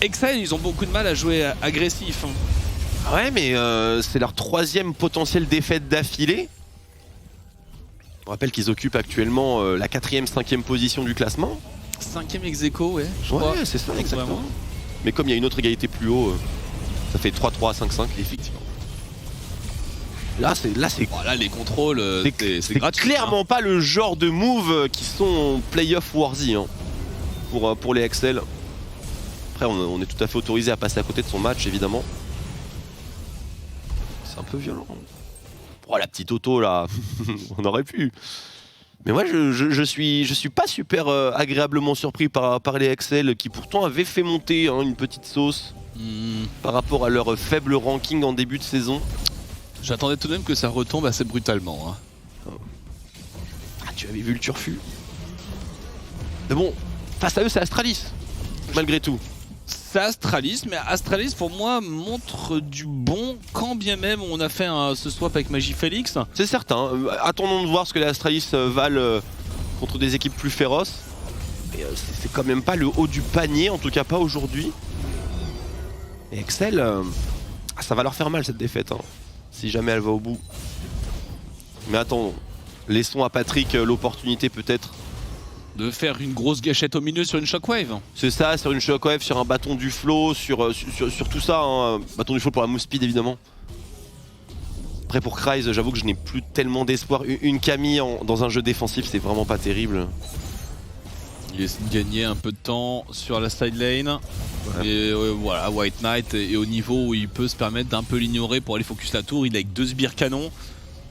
Excel, ils ont beaucoup de mal à jouer agressif. Hein. Ah ouais, mais c'est leur 3e potentielle défaite d'affilée. On rappelle qu'ils occupent actuellement la 4e, 5e position du classement. 5ème ex-aequo, ouais. Je crois. Ouais, c'est ça, exactement. Vraiment. Mais comme il y a une autre égalité plus haut, ça fait 3-3, 5-5. Effectivement. Là, c'est Oh là, les contrôles, c'est gratuit. clairement pas le genre de move qui sont playoff worthy hein, pour les Excel. Après, on est tout à fait autorisé à passer à côté de son match, évidemment. C'est un peu violent. Oh, la petite auto là, on aurait pu. Mais moi, je suis pas super agréablement surpris par les Excel qui pourtant avaient fait monter hein, une petite sauce par rapport à leur faible ranking en début de saison. J'attendais tout de même que ça retombe assez brutalement. Hein. Ah, tu avais vu le turfu. Mais bon, face à eux, c'est Astralis, malgré tout. C'est Astralis, mais Astralis pour moi montre du bon quand bien même on a fait ce swap avec Magifélix. C'est certain. Attendons de voir ce que les Astralis valent contre des équipes plus féroces. Mais c'est quand même pas le haut du panier, en tout cas pas aujourd'hui. Et Excel, ça va leur faire mal cette défaite, hein, si jamais elle va au bout. Mais attendons, laissons à Patrick l'opportunité peut-être. De faire une grosse gâchette au milieu sur une shockwave. C'est ça, sur une shockwave, sur un bâton du flow, sur tout ça. Hein. Bâton du flow pour la move speed évidemment. Après pour Kryze, j'avoue que je n'ai plus tellement d'espoir. Une Camille dans un jeu défensif, c'est vraiment pas terrible. Il essaie de gagner un peu de temps sur la side lane. Et voilà, White Knight est au niveau où il peut se permettre d'un peu l'ignorer pour aller focus la tour. Il est avec 2 sbires canons.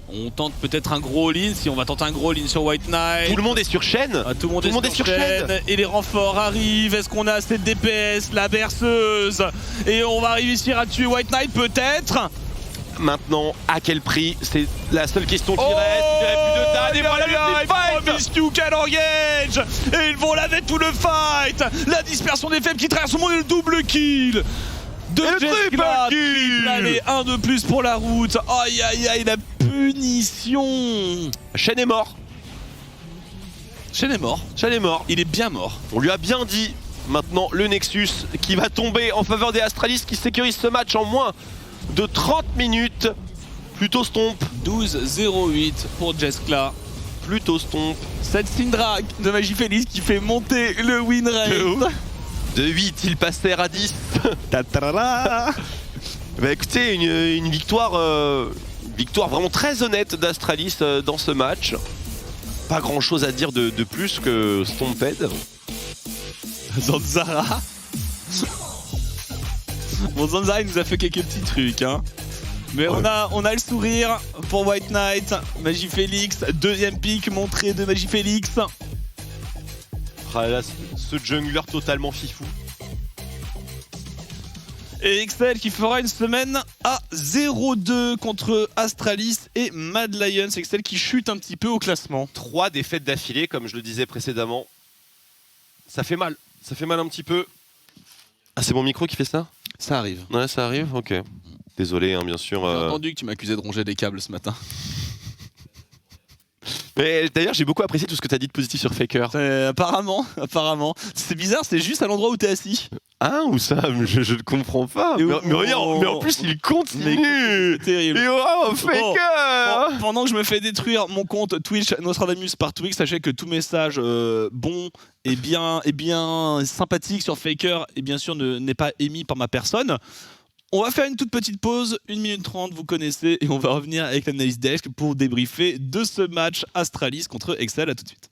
On tente peut-être un gros all-in. Si on va tenter un gros all-in sur White Knight. Tout le monde est sur chaîne. Ah, tout le monde est sur chaîne. Et les renforts arrivent. Est-ce qu'on a assez de DPS? La berceuse. Et on va réussir à tuer White Knight peut-être. Maintenant, à quel prix? C'est la seule question qui reste. Il n'y aurait plus de dame. Et voilà le fight. Miss You can engage. Et ils vont laver tout le fight. La dispersion des faibles qui traverse le monde et le double kill. De Et le triple kill. Allez, un de plus pour la route. Aïe aïe aïe, la punition. Shen est mort. Shen est mort. Shen est mort. Il est bien mort. On lui a bien dit. Maintenant, le Nexus qui va tomber en faveur des Astralis qui sécurisent ce match en moins de 30 minutes. Plutôt stomp. 12-0-8 pour Jeskla. Plutôt stomp. Cette Syndra de Magifélix qui fait monter le win rate. De 8, il passèrent à 10. Bah écoutez, une victoire, victoire vraiment très honnête d'Astralis dans ce match. Pas grand chose à dire de plus que Stomped. Zanzara. Bon, Zanzara il nous a fait quelques petits trucs hein. Mais on a le sourire pour White Knight. Magifélix, deuxième pick montré de Magifélix. Ah là, ce jungler totalement fifou. Et Excel qui fera une semaine à 0-2 contre Astralis et Mad Lions. Excel qui chute un petit peu au classement. 3 défaites d'affilée, comme je le disais précédemment. Ça fait mal. Ça fait mal un petit peu. Ah, c'est mon micro qui fait ça? Ça arrive. Ouais, ça arrive? Ok. Désolé, hein, bien sûr. J'ai entendu que tu m'accusais de ronger des câbles ce matin. Mais d'ailleurs, j'ai beaucoup apprécié tout ce que tu as dit de positif sur Faker. Apparemment. C'est bizarre, c'est juste à l'endroit où t'es assis. Ah, ou ça? Je ne comprends pas. Et Mais regarde, mais en plus, il continue. C'est terrible. Et oh, Faker. Bon, pendant que je me fais détruire mon compte Twitch Nostradamus par Twix, sachez que tout message bon et bien sympathique sur Faker et bien sûr n'est pas émis par ma personne. On va faire une toute petite pause, 1 minute 30, vous connaissez, et on va revenir avec l'analyse desk pour débriefer de ce match Astralis contre Excel. À tout de suite.